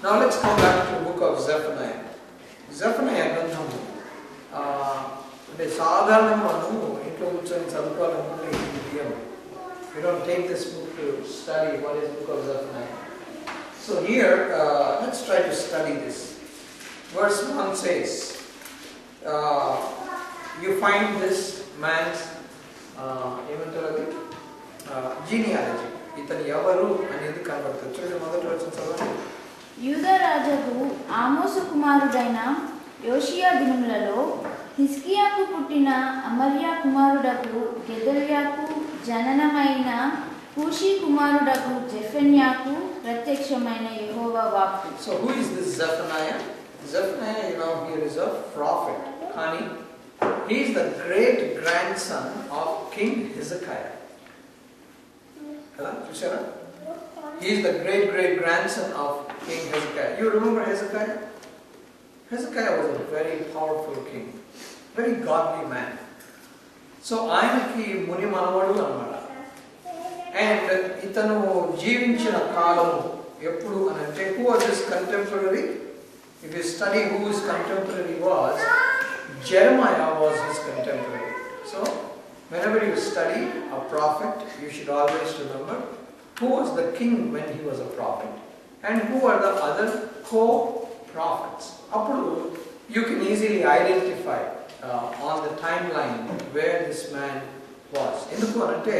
Now let's come back to the book of Zephaniah. Zephaniah గ్రంథము అంటే సాధారణంగా మనము ఇంట్లో కూర్చొని చదువుకోవాలనుకుంటే ఈ విషయం. We don't take this book to study what is the book of Zephaniah. So here, let's try to study this. Verse 1 says, you find this man's genealogy. ఇతను ఎవరు అనేది కనబడుతుంది. చూడండి మొదటి వచనం చదవండి. యూదారాజు ఆమోసు కుమారుడైన యోషియా దినములలో హిజ్కియాకు పుట్టిన అమర్యా కుమారుడకు గెదల్యాకు జననమైన కూషి కుమారుడకు జెఫన్యాకు ప్రత్యక్షమైన యెహోవా వాక్కు. So who is this Zephaniah? Zephaniah, here is a prophet. Kani, he is the great grandson of King Hezekiah. He is the great grandson of King Hezekiah. You remember Hezekiah? Hezekiah was a very powerful king, very godly man. So ఆయనకి ముని మనవడు అన్నమాట. And ఇతను జీవించిన కాలము ఎప్పుడు అని అంటే who was his contemporary? If you study who his contemporary was, Jeremiah was his contemporary. So whenever you study a prophet, you should always remember who was the king when he was a prophet and who are the other co-prophets. Appudu you can easily identify on the timeline where this man was. Enduku ante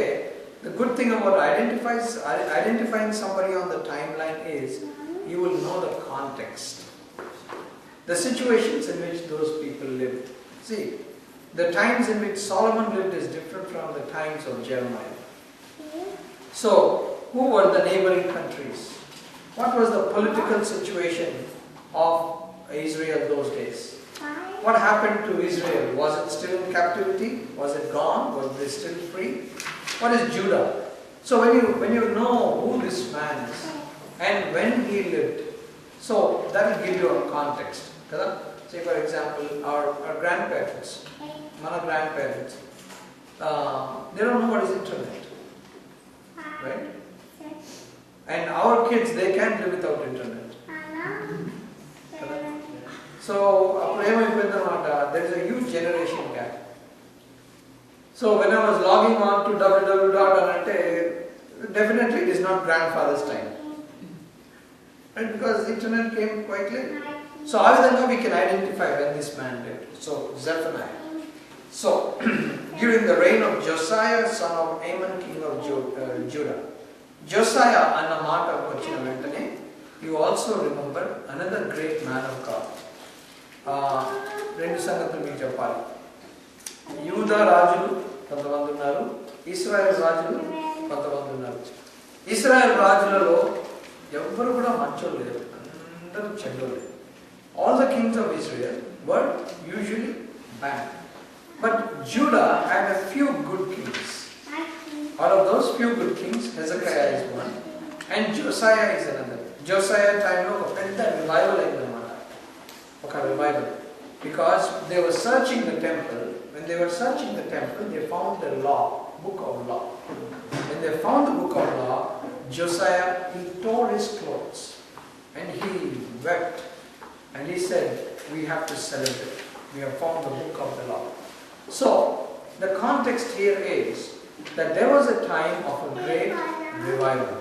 the good thing about identifying somebody on the timeline is you will know the context, the situations in which those people lived. See, the times in which Solomon lived is different from the times of Jeremiah. So, who were the neighboring countries? What was the political situation of Israel those days? What happened to Israel? Was it still in captivity? Was it gone? Was they still free? What is Judah? So when you know who this man is and when he lived, so that will give you a context. Say for example, our grandparents, my grandparents, they don't know what is internet, right? And our kids, they can't live without internet. So there is a huge generation gap. So when I was logging on to www.net, definitely it is not grandfather's time, right? Because the internet came quite late. So how we can identify when this man lived? So Zephaniah. So during the reign of Josiah, son of Amon, king of Judah. Josiah anna maata vachina ventane you also remember another great man of God. రెండు సంగతులు మీకు చెప్పాలి. యూదా రాజులు కొంతమంది ఉన్నారు, ఇశ్రాయేల్ రాజులు కొంతమంది ఉన్నారు. ఇశ్రాయేల్ రాజులలో ఎవ్వరు కూడా మంచోళ్ళు లేరు, అందరూ చెడ్డోళ్ళు. All the kings of Israel were usually bad, but Judah had a few good kings. Out of those few good kings, Hezekiah is one and Josiah is another. Josiah time lo oka pedda revival ayindannamata, oka revival, because they were searching the temple. When they were searching the temple, they found the law, book of law. When they found the book of law, Josiah, he tore his clothes and he wept and he said, we have to celebrate, we have found the book of the law. So the context here is that there was a time of a great revival.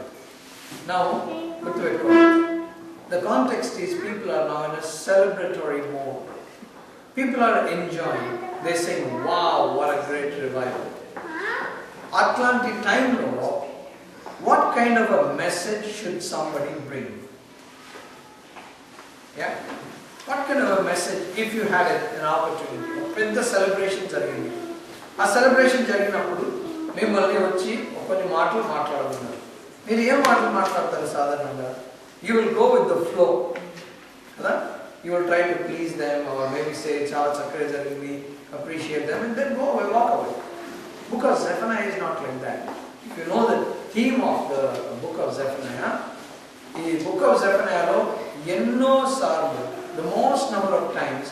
Now, the context is people are now in a celebratory mode. People are enjoying. They say, wow, what a great revival. Atlanti time lo, what kind of a message should somebody bring? Yeah? What kind of a message, if you had an opportunity, when the celebration jarigindi, ఆ celebration జరిగినప్పుడు మిమ్మల్ని వచ్చి కొన్ని మాటలు మాట్లాడుతున్నారు. మీరు ఏం మాటలు మాట్లాడతారు సాధారణంగా? You will go with the flow, కదా? You will try to please them or maybe say చాలా చక్కగా జరిగింది, appreciate them and then go away, walk away. Book of Zephaniah is not like that. If you know the theme of the book of Zephaniah, ఈ book of Zephaniah లో ఎన్నో సార్లు, the most number of times,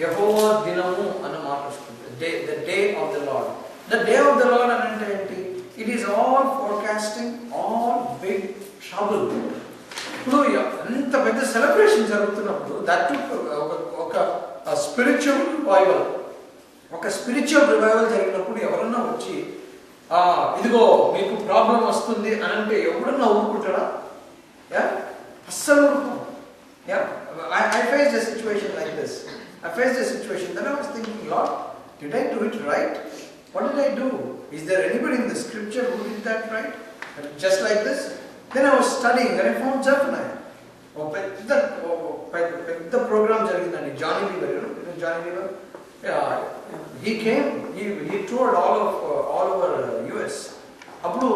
యెహోవా దినము అన్న మాట వస్తుంది. The day of the Lord. The day of the Lord అంటే it is all forecasting all big trouble. ఇప్పుడు అంత పెద్ద సెలబ్రేషన్ జరుగుతున్నప్పుడు దట్ ఒక స్పిరిచువల్ రివైవల్, ఒక స్పిరిచువల్ రివైవల్ జరిగినప్పుడు ఎవరన్నా వచ్చి ఇదిగో మీకు ప్రాబ్లం వస్తుంది అని అంటే ఎవరన్నా ఊరుకుంటారా? అస్సలు ఊరుకోం. I faced a situation like this. I faced a situation that I was thinking, Lord, did I do it right? What did I do? Is there anybody in the scripture who did that right? Just like this? Then I was studying and I found Zephaniah. The program jarigindandi, Johnny Weaver, you know Johnny Weaver? He came, he toured all over US. Appudu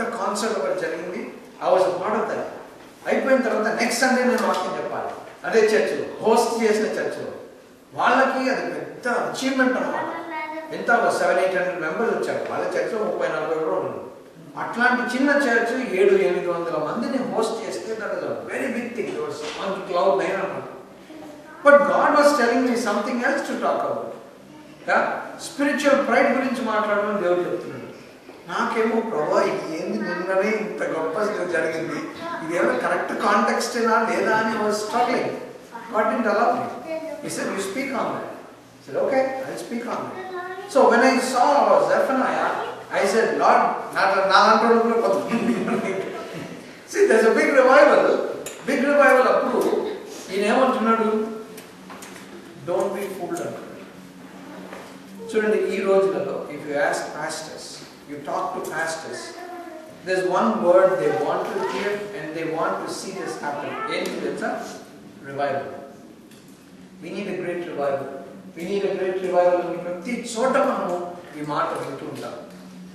the concert ఒకటి జరిగింది. I was a part of that. అయిపోయిన తర్వాత next Sunday నేను వాక్యం చెప్పాలి అదే చర్చిలో, host చేసిన చర్చిలో. వాళ్ళకి అది పెద్ద అచీవ్మెంట్ అన్నమాట. ఎంత 700-800 మెంబర్స్ వచ్చారు వాళ్ళ చర్చిలో, 30-40 కూడా ఉన్నారు. అట్లాంటి చిన్న చర్చ్ 700-800 మందిని హోస్ట్ చేస్తే that is a very big thing. It was on cloud nine అన్నమాట. But God was telling me something else to talk about. Spiritual pride గురించి మాట్లాడమని దేవుడు చెప్తున్నాడు. నాకేమో ప్రభా ఇది ఏంది, నిన్ననే ఇంత గొప్ప జరిగింది, ఇది ఏమైనా కరెక్ట్ కాంటెక్స్ట్ ఏనా లేదా అని was struggling. God didn't allow me. He said you speak on that. I said okay, I will speak on that. So when I saw Zephaniah, I said, Lord, నా అంటోడు కూడా కొంతమంది see there's a big revival అప్పుడు ఈయన ఏమంటున్నాడు, don't be fooled అంటున్నాడు. చూడండి ఈ రోజులలో if you ask pastors, you talk to pastors, there's one word they want to hear and they want to see this happen. It's a revival. We need a great revival. అని ప్రతి చోట మనము ఈ మాట వింటూ ఉంటాం.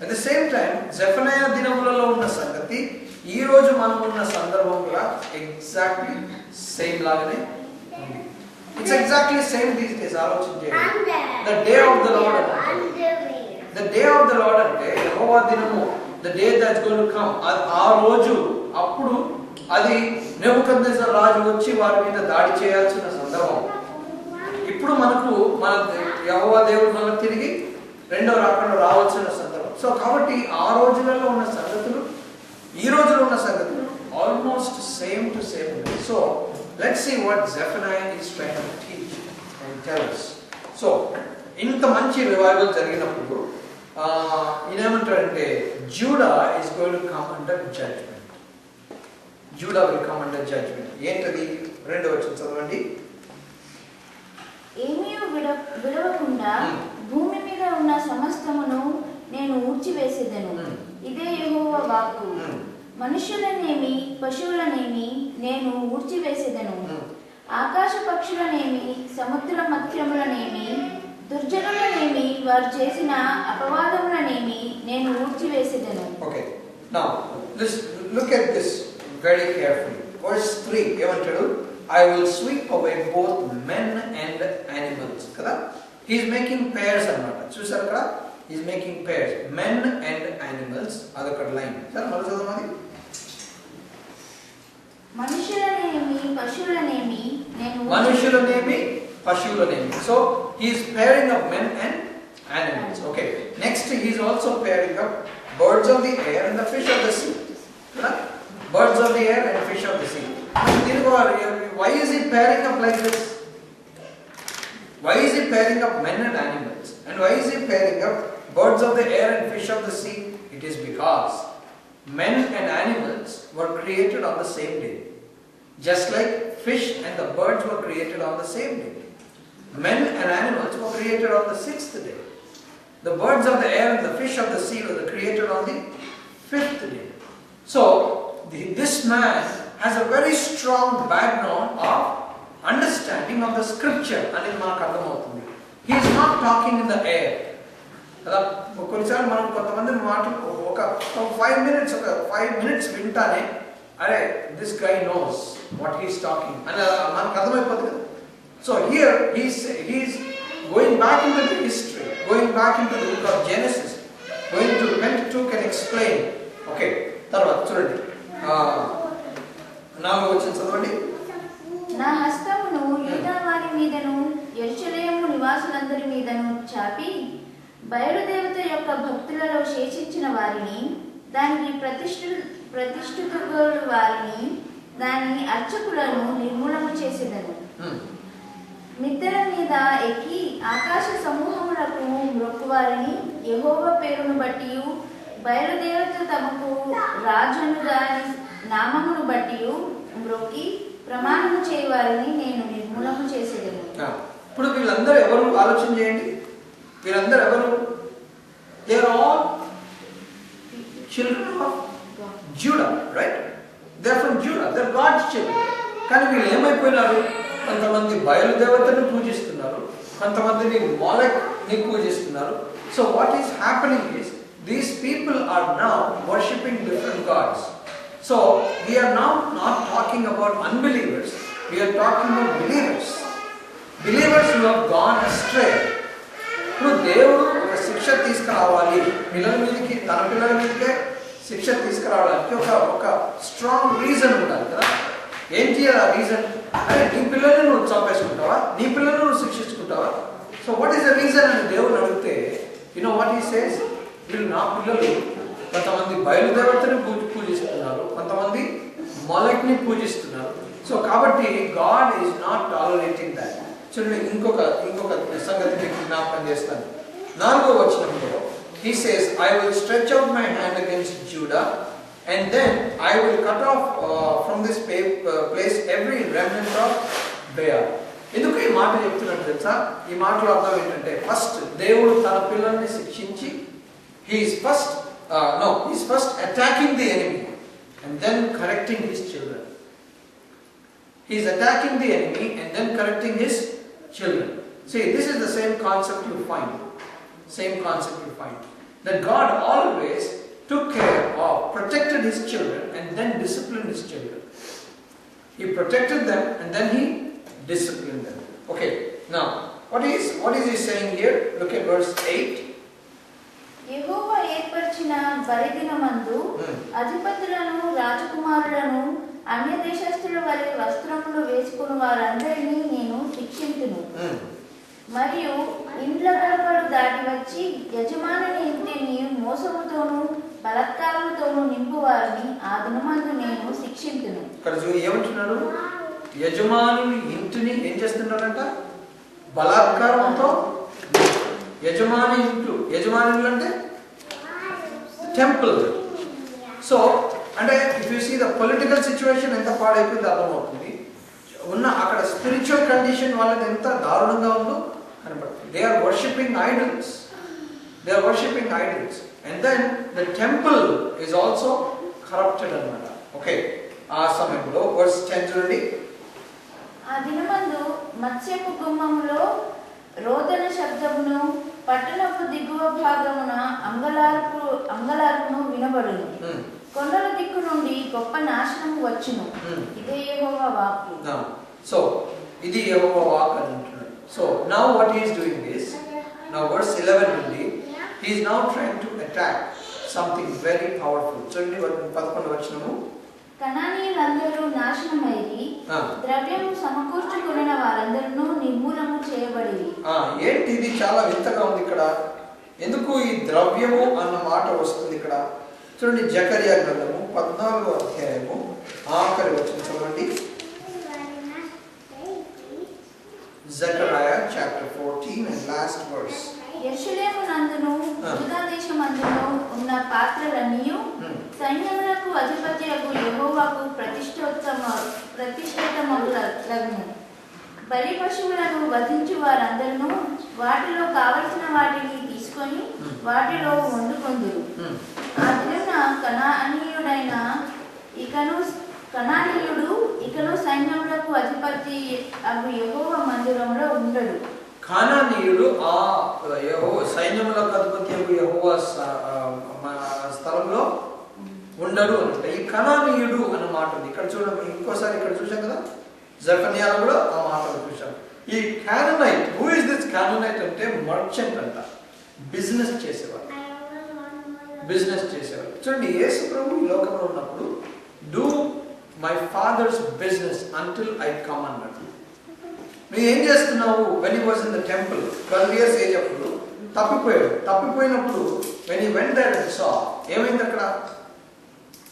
At the same time, Zephaniah దినములలో ఉన్న సంగతి ఈ రోజు మనం ఉన్న సందర్భం కూడా ఎగ్జాక్ట్లీ సేమ్ లాగానే ఉంది. It's exactly same these days. ఆలోచించేయండి. The day of the Lord అంటే యెహోవా దినము, the day that's going to come. ఆ రోజు అప్పుడు అది నెబుకద్నెజర్ రాజు వచ్చి వారి మీద దాడి చేయాల్సిన సందర్భం. ఇప్పుడు మనకు మన యెహోవా దేవుడు మనకు తిరిగి రెండో రాకడ రావాల్సిన సందర్భం. సో కాబట్టి ఆ రోజులలో ఉన్న సంగతులు ఈ రోజులో ఉన్న సంగతులు almost same to same. So let's see what Zephaniah is trying to teach and tell us. So ఇంత మంచి రివైవల్ జరిగినప్పుడు ఈయనేమంటాడంటే Judah is going to come under judgment. Judah will come under judgment. ఏంటది? రెండో వచనం చదవండి. ఏమీ విడవకుండా భూమి మీద ఉన్న సమస్తమును నేను ఊడ్చివేసేదను. ఇదే యెహోవా వాక్కు. మనుషులనేమి పశువులనేమి నేను ఊడ్చివేసేదను. ఆకాశ పక్షులనేమి సముద్ర మత్స్యములనేమి దుర్జనులనేమి వారు చేసిన అపవాదములనేమి నేను ఊడ్చివేసేదను. Okay, now look at this very carefully. Verse 3 ఏమంటాడు? I will sweep away both men and animals. కదా, he is making pairs అన్నమాట. చూసారు కదా, he is making pairs, men and animals. అదొక లైన్. సరే మళ్ళీ చదవండి. మనుషులనేమి పశువులనేమి So he is pairing up men and animals. Okay, next he is also pairing up birds of the air and the fish of the sea. Birds of the air and fish of the sea. Why is he pairing up like this? Why is he pairing up men and animals? And why is he pairing up birds of the air and fish of the sea? It is because men and animals were created on the same day. Just like fish and the birds were created on the same day. Men and animals were created on the 6th day. The birds of the air and the fish of the sea were created on the 5th day. So, this man has a very strong background of understanding of the scripture. Ani manaku ardhamautundi. He is not talking in the air. Kada కొన్నిసార్లు మనం కొంతమంది మాటలు ఒక 5 minutes వింటానే అరే this guy knows what he is talking అని మనకు అర్థమైపోతుంది కదా. So here he is going back into the history, going back into the book of Genesis, going to Pentateuch and explain. Okay, తర్వాత చూడండి. నా వచనం చదవండి. నా హస్తమును యూదా వారి మీదను యెరూషలేము నివాసులందరి మీదను చాపి బయలుదేవత యొక్క భక్తులలో శేషించిన వారిని దానికి ప్రతిష్ఠితులు వారిని దాని అర్చకులను నిర్మూలన చేసేదను. మిద్దెల మీద ఎక్కి ఆకాశ సమూహములకు మ్రొక్కువారిని యెహోవా పేరును బట్టి బయలుదేవత తమకు రాజును దాని నామమును బట్టి మ్రొక్కి ప్రమాణము చేయవారిని నేను నిర్మూలన చేసేదను. ఇప్పుడు వీళ్ళందరూ ఎవరు ఆలోచన చేయండి. వీళ్ళందరూ ఎవరు? They are all children of Judah, right? They are from Judah, they are God's children. కానీ వీళ్ళు ఏమైపోయినారు? కొంతమంది బయలుదేవతను పూజిస్తున్నారు, కొంతమందిని మోలెక్ని పూజిస్తున్నారు. So what is happening is these people are now worshipping different gods. So we are now not talking about unbelievers, we are talking about believers. Believers who have gone astray. ఇప్పుడు దేవుడు ఒక శిక్ష తీసుకురావాలి పిల్లల మీదకి, తన పిల్లల మీదకే శిక్ష తీసుకురావడానికి ఒక స్ట్రాంగ్ రీజన్ ఉండాలి కదా. ఏంటి ఆ రీజన్? అరే నీ పిల్లల్ని నువ్వు చంపేసుకుంటావా, నీ పిల్లల్ని నువ్వు శిక్షించుకుంటావా? So what is the reason అని దేవుడు అడిగితే, you know what he says, వీళ్ళు నా పిల్లలు కొంతమంది బయలుదేవతని పూజిస్తున్నారు, కొంతమంది మొలెక్ని పూజిస్తున్నారు. సో కాబట్టి God is not tolerating that. చూడండి, ఇంకొక సంగతి మీకు జ్ఞాపకం చేస్తాను. 4వ వచనంలో he says, I will stretch out my hand against Judah and then I will cut off from this place every remnant of Baal. ఎందుకు ఈ మాట చెప్తున్నాడు తెలుసా? ఈ మాటలో అర్థం ఏంటంటే, ఫస్ట్ దేవుడు తన పిల్లల్ని శిక్షించి he's first attacking the enemy and then correcting his children. He's attacking the enemy and then correcting his children. See, this is the same concept you find. That God always took care of, protected his children and then disciplined his children. He protected them and then he disciplined them. Okay, now what is he saying here? Look at verse 8. యెహోవా ఏర్పరిచిన బలిదినమందు అధిపతులను రాజకుమారులను అన్య దేశస్థుల వలె వస్త్రములు వేసుకుని వారందరినీ నేను శిక్షింతును. మరియు ఇండ్ల గడపలు దాటి వచ్చి యజమానుని ఇంటిని మోసముతోనూ బలాత్కారముతోనూ నింపువారిని ఆ దినమందు నేను శిక్షింతును. ఇక్కడ ఏమంటున్నాడు? యజమానుని ఇంటిని ఏం చేస్తున్నాడంట? బలాత్కారంతో. యజమానులు అంటే టెంపుల్. సో అంటే if you see the political situation ఎంత పాడైపోయింది అర్థమవుతుంది. ఉన్న అక్కడ స్పిరిచువల్ కండిషన్ వాళ్ళది ఎంత దారుణంగా ఉందో కనబడుతుంది. They are worshipping idols and then the temple is also corrupted అన్నమాట. ఓకే, ఆ సమయంలో వర్స్ 10 చూడండి. ఆ దినమందు మత్స్యపు గుమ్మములో రోదన శబ్దమును పట్టణపు దిగువ భాగమున అంగలార్పును వినబడును. కొండల దిక్కు నుండి గొప్ప నాశనము వచ్చును. ఇదే యెహోవా వాక్కు. సో ఇది యెహోవా వాక్ అని అంటున్నాడు. So now what he is doing this, now verse 11 నుండి he is now trying to attack something very powerful. చూడండి 11వ వచనము. కనానీయులందరూ నాశనమైరి, ద్రవ్యము సమకూర్చుకున్న వారందరూ నిర్మూలము చేయబడి. ఏంటి ఇది? చాలా వింతగా ఉంది ఇక్కడ. ఎందుకు ఈ ద్రవ్యము అన్న మాట వస్తుంది ఇక్కడ? చూడండి, జకరియా గ్రంథము 14వ అధ్యాయము ఆఖరి వచనం చూడండి. Zechariah chapter 14 and last verse. యెరూషలేము నందును యూదా దేశమందును ఉన్న పాత్రలన్నీయు సైన్యములకు అధిపతియగు యెహోవాకు ప్రతిష్ఠితమగును. బలి పశువులను వధించు వారందరూ వాటిలో కావలసిన వాటిని తీసుకొని వాటిలో వండుకొందురు. ఆ దినమున కనానీయుడు సైన్యములకు అధిపతి అగు యెహోవా మందిరంలో ఉండడు. కానానీయుడు ఆ సైన్యములకు అధిపతి అగు యెహోవా స్థలంలో ఉండడు అంటే ఈ కనానీయుడు అన్న మాట ఉంది ఇక్కడ. చూడండి, ఇంకోసారి ఇక్కడ చూసాం కదా, జెఫన్యాలో కూడా ఆ మాటలు చూసాం. ఈ కానానైట్, హూ ఇస్ దిస్ కానానైట్ అంటే మర్చెంట్ అంట, బిజినెస్ చేసేవాడు. చూడండి, యేసు ప్రభు ఈ లోకంలో ఉన్నప్పుడు do my father's business until I come అన్నాడు. నువ్వు ఏం చేస్తున్నావు? When he was in the temple 12 years age అప్పుడు తప్పిపోయినప్పుడు when he went there and saw, ఏమైంది అక్కడ?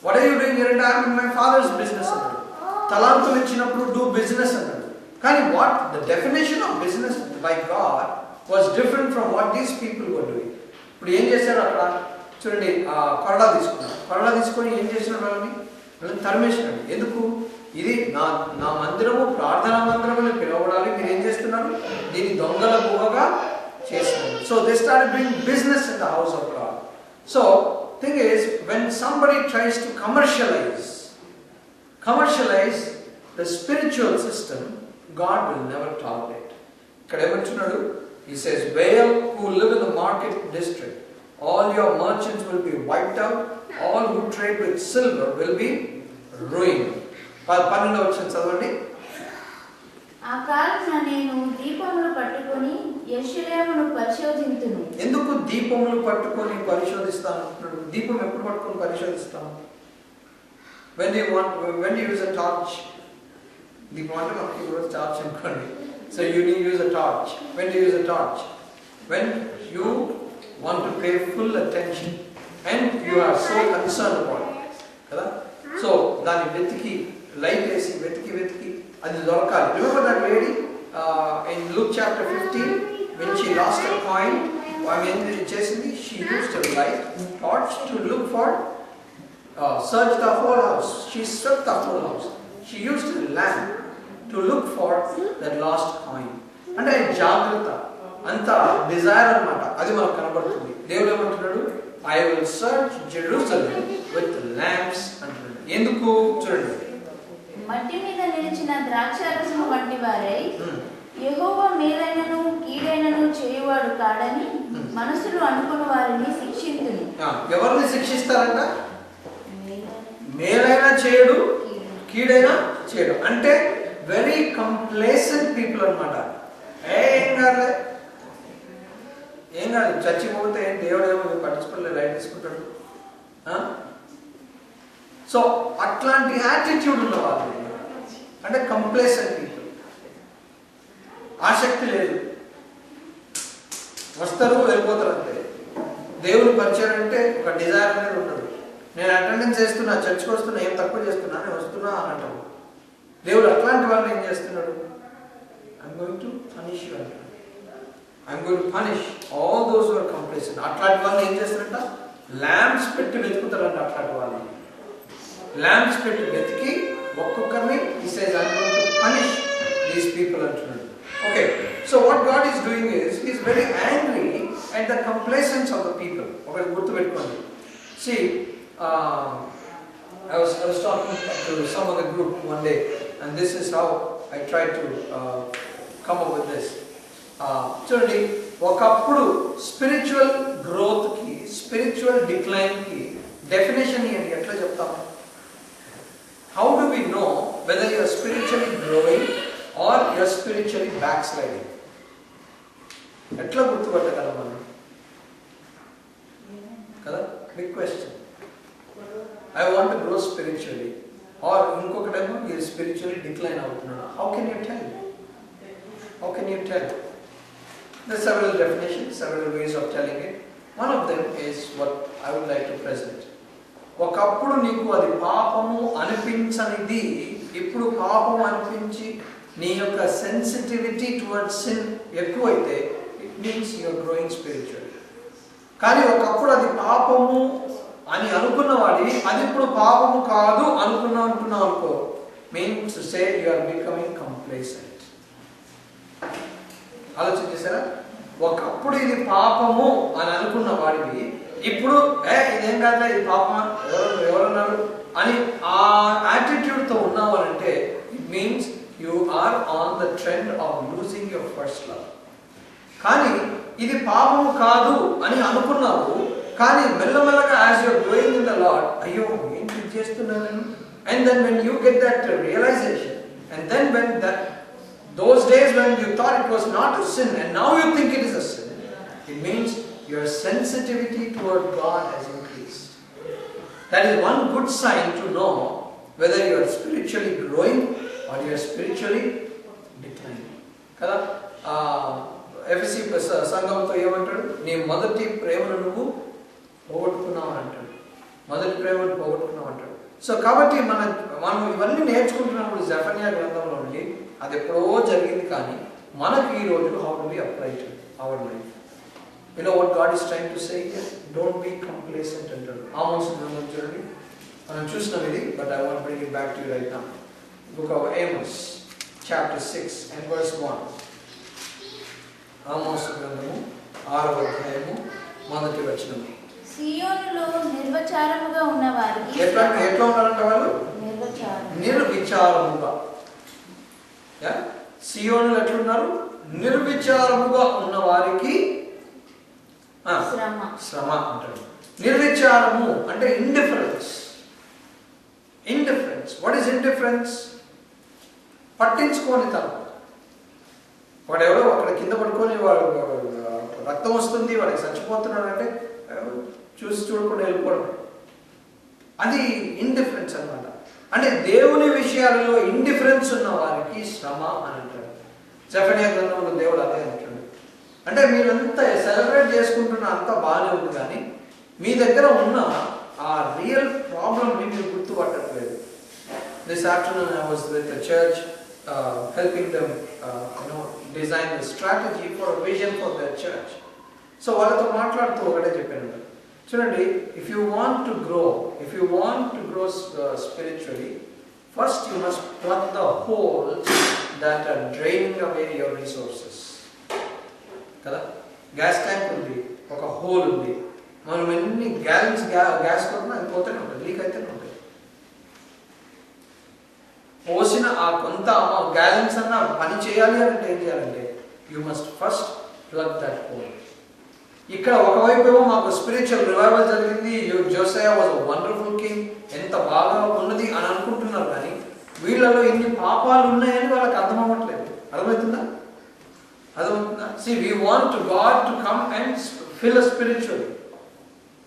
What are you doing here? And I am in my father's business. Talantul ichinappudu do business annadu. Kani what the definition of business by God was different from what these people were doing. ఇప్పుడు ఏం చేశారు అక్కడ చూడండి, కొరడా తీసుకున్నారు. కొరడా తీసుకొని ఏం చేసినారు? వాళ్ళని తరిమేసినాడు. ఎందుకు? ఇది నా మందిరము ప్రార్థనా మందిరము పిలవడాలి, మీరు ఏం చేస్తున్నారు? దీన్ని దొంగల గుహగా చేస్తున్నారు. So they started doing business in the house of God. So thing is, when somebody tries to commercialize the spiritual system, God will never tolerate. ఇక్కడ ఏమంటున్నాడు? He says, "Wail who live in the market district. All your merchants will be wiped out. All who trade with silver will be ruined." 12వ వచనం చదవండి. ఆ కాలమున నేను దీపములు పట్టుకొని యెరూషలేమును పరిశోధింతును. ఎందుకు దీపములు పట్టుకొని పరిశోధిస్తాను అంటున్నాడు? దీపం ఎప్పుడు పట్టుకొని పరిశోధిస్తాము? When you use a torch. దీపం అంటే మనకి ఈరోజు టార్చ్ అనుకోండి. So you need to use a torch. When do you use a torch? When you want to pay full attention and you are so concerned about it. Kada? So దాన్ని వెతికి light వేసి వెతికి అది దొరకాలి. Remember that lady in Luke chapter 15 when she lost a coin? She used a light torch to look for, search the whole house. She swept the whole house. She used a lamp to look for that lost coin. అంటే జాగ్రత్త, అంత Dzire అన్నమాట. అది మనకు కనబడుతుంది. దేవుడు ఏమంటున్నాడు? I will search Jerusalem with lamps అంటున్నాడు. ఎందుకు? చూడండి, మట్టి మీద నిలిచిన ద్రాక్షారసము వంటి వారై యెహోవా మేలైనను కీడైనను చేయువాడు కాడని మనసులో అనుకున్న వారిని శిక్షింతును. ఎవరిని శిక్షిస్తారంట? మేలైనా చేయడు, కీడైనా చేయడు. అంటే వెరీ కంప్లేసెంట్ పీపుల్ అన్నమాట. ఏం కాదు చర్చి పోతే దేవుడు ఏమో పట్టించుకోలేదు, లైట్ తీసుకుంటాడు. సో అట్లాంటి యాటిట్యూడ్ ఉన్న వాళ్ళు అంటే కంప్లేసెంట్ పీపుల్. ఆసక్తి లేదు, వస్తారు వెళ్ళిపోతారు అంతే. దేవుని పరిచయం అంటే ఒక డిజైర్ అనేది ఉండదు. నేను అటెండెన్స్ చేస్తున్నా, చర్చికి వస్తున్నా, ఏం తక్కువ చేస్తున్నా, నేను వస్తున్నా అని అంటాను. దేవుడు అట్లాంటి వాళ్ళని ఏం చేస్తున్నాడు? I'm going to punish you అంటాడు. I'm going to punish all those who are complacent. అట్లాంటి వాళ్ళని ఏం చేస్తారంట? ల్యాంప్స్ పెట్టి వెతుకుతారంట. అట్లాంటి వాళ్ళని ల్యాంప్స్ పెట్టి వెతికి ఒక్కొక్కరిని he says I'm going to punish these people అంటున్నాడు. Okay, so what God is doing is he is very angry at the complacence of the people. ఒకటి గుర్తు పెట్టుకోండి. See, I was talking to some of the group one day, and this is how I tried to come up with this. చూడండి, ఒకప్పుడు spiritual growth కి, spiritual decline కి definition ఏంటి? ఎట్లా చెప్తాము? How do we know whether you are spiritually growing or you are spiritually backsliding? ఎట్లా గుర్తుపట్టగలం మనం? కదా, big question. I want to grow spiritually, or ఇంకొకటేమో you spiritually decline అవుతున్నాను. How can you tell? How can you tell? There are several definitions, several ways of telling it. One of them is what I would like to present. ఒకప్పుడు నీకు అది పాపము అనిపించనిది ఇప్పుడు పాపం అనిపించి నీ యొక్క సెన్సిటివిటీ టువర్డ్స్ సిన్ ఎక్కువైతే it means you are growing spiritually. కానీ ఒకప్పుడు అది పాపము అని అనుకున్న వాడివి అది ఇప్పుడు పాపము కాదు అంటున్నావు అనుకో, means to say you are becoming complacent. ఆలోచన చేశారా? ఒకప్పుడు ఇది పాపము అని అనుకున్న వాడివి ఇప్పుడు ఇదేం కాదులే, ఇది పాపమా, ఎవరన్నారు అని ఆ యాటిట్యూడ్తో ఉన్నావు అంటే it means you are on the trend of losing your first love. కానీ ఇది పాపము కాదు అని అనుకున్నావు, కానీ మెల్లమెల్లగా as you're growing in the Lord, అయ్యో ఏంటి చేస్తున్నాను, and then when you get that realization, and then when that those days when you thought it was not a sin and now you think it is a sin, it means your sensitivity toward God has increased. That is one good sign to know whether you are spiritually growing or you are spiritually declining. Kada FSC సంఘంతో ఏమంటాడు? నీ మొదటి ప్రేమను నువ్వు పోగొట్టుకున్నావు అంటాడు. మొదటి ప్రేమను పోగొట్టుకున్నావు అంటాడు. సో కాబట్టి మనం ఇవన్నీ నేర్చుకుంటున్నప్పుడు జెఫన్యా గ్రంథంలో నుండి అది ఎప్పుడో జరిగింది, కానీ మనకి ఈ రోజు how do we apply to our life? You know what God is trying to say here? Don't be complacent అంటాడు. ఆమోస్ గ్రంథం చూడండి, మనం చూసినాం ఇది, but I want bring it back to you right now. Book of Amos, chapter 6 and verse 1. Amos గ్రంథము 6వ అధ్యాయము 1వ వచనం. సియోనులో నిర్విచారముగా ఉన్న వారికి ఎట్లా ఉన్నారంట వాళ్ళు? నిర్విచారముగా. సియోనులో ఎట్లున్నారు? నిర్విచారముగా ఉన్న వారికి శ్రమ అంటాడు. నిర్విచారము అంటే ఇండిఫరెన్స్. What is indifference? పట్టించుకోని తనం. వాడెవరో అక్కడ కింద పడుకొని వాడు రక్తం వస్తుంది, వాడికి చచ్చిపోతున్నాడు అంటే చూసి చూడకుండా వెళ్ళిపోవడం, అది ఇండిఫరెన్స్ అన్నమాట. అంటే దేవుని విషయాలలో ఇండిఫరెన్స్ ఉన్న వారికి శ్రమ అని అంటాడు. జెఫన్యా గ్రంథంలో దేవుడు అదే అంటాడు. అంటే మీరంతా సెలబ్రేట్ చేసుకుంటున్న అంతా బాగానే ఉంది, కానీ మీ దగ్గర ఉన్న ఆ రియల్ ప్రాబ్లమ్ని మీరు గుర్తుపట్టట్లేదు. This afternoon I was with the church helping them design the strategy for a vision for their church. So వాళ్ళతో మాట్లాడుతూ ఒకటే చెప్పాను, చూడండి, if you want to grow spiritually, first you must plug the holes that are draining away your resources. కదా, gas tank ఉంది, ఒక whole ఉంది, మనం ఎన్ని గ్యాలన్స్ గ్యాస్ కొట్టినా అది పోతూనే ఉంటుంది, లీక్ అయితేనే ఉంటుంది. పోసిన ఆ కొంత గ్యాలన్స్ అన్న పని చేయాలి అంటే ఏం చేయాలంటే you must first plug that whole. ఇక్కడ ఒకవైపు ఏమో మాకు స్పిరిచువల్ రివైవల్ జరిగింది, Zosia was a wonderful king, ఎంత బాగా ఉన్నది అని అనుకుంటున్నారు, కానీ వీళ్ళలో ఎన్ని పాపాలు ఉన్నాయని వాళ్ళకి అర్థమవ్వట్లేదు. అర్థమవుతుందా? See, we want God to come and fill us spiritually.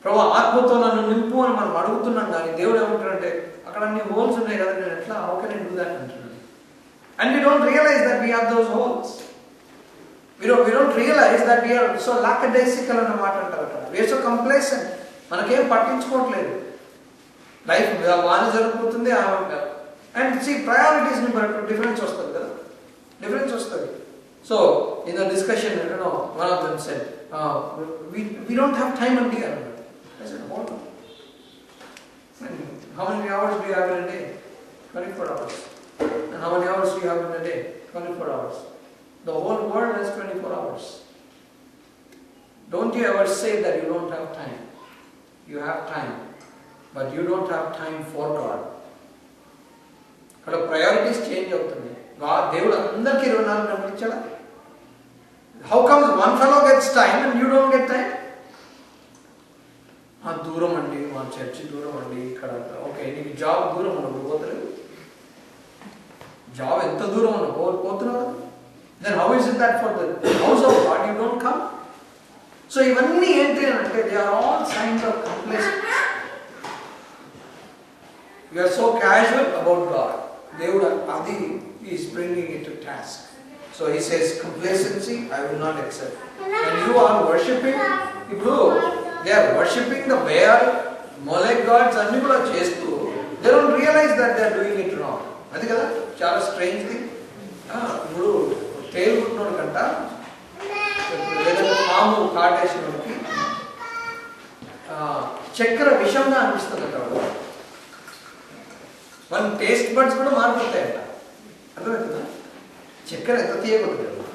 ప్రభు ఆత్మతో నన్ను నింపు అని మనం అడుగుతున్నాం, కానీ దేవుడు ఏమంటాడంటే అక్కడ అన్ని హోల్స్ ఉన్నాయి కదా, నేను ఎట్లా how can I do that అంటున్నాడు. And we don't realize that we have those holes. We don't realize that we are so lackadaisical అన్న మాట అంటారు అక్కడ. We are so complacent. మనకేం పట్టించుకోవట్లేదు. లైఫ్ బాగానే జరుగుతుంది అండ్ see priorities ని బట్టి డిఫరెన్స్ వస్తుంది కదా, డిఫరెన్స్ వస్తుంది. So in the discussion, one of them said, we don't have time on the other. I said, hold on. How many hours do you have in a day? 24 hours. And how many hours do you have in a day? 24 hours. The whole world has 24 hours. Don't you ever say that you don't have time. You have time, but you don't have time for God. Because priorities change అవుతుంది. దేవుడు అందరికీ 24 గంటలు ఇచ్చాడా? How comes one fellow gets time and you don't get time? దూరం అండి, మా church దూరం అండి, ఇక్కడ ఓకే నీకు జాబ్ దూరం ఉండవు, పోతలేదు. జాబ్ ఎంత దూరం ఉండవు, పోతున్నావు. Then how is it that for the house of God you don't come? So ఇవన్నీ ఏంటి అంటే they are all signs of complacence. You are so casual about God. దేవుడు అది is bringing it to task. So he says complacency I will not accept. And you are worshipping, ఇప్పుడు they are worshipping the Baal, Molech gods అన్ని కూడా చేస్తూ they don't realize that they are doing it wrong. అది కదా చాలా strange thing. ఇప్పుడు tile కుట్టినోడు కంట లేదంటే పాము కాటేసినోడికి చక్కెర విషంగా అనిపిస్తుంది అంట. మన టేస్ట్ బడ్స్ కూడా మారిపోతాయంట. అర్థమవుతుందా? చక్కెర ఎంత తీయకూడదు,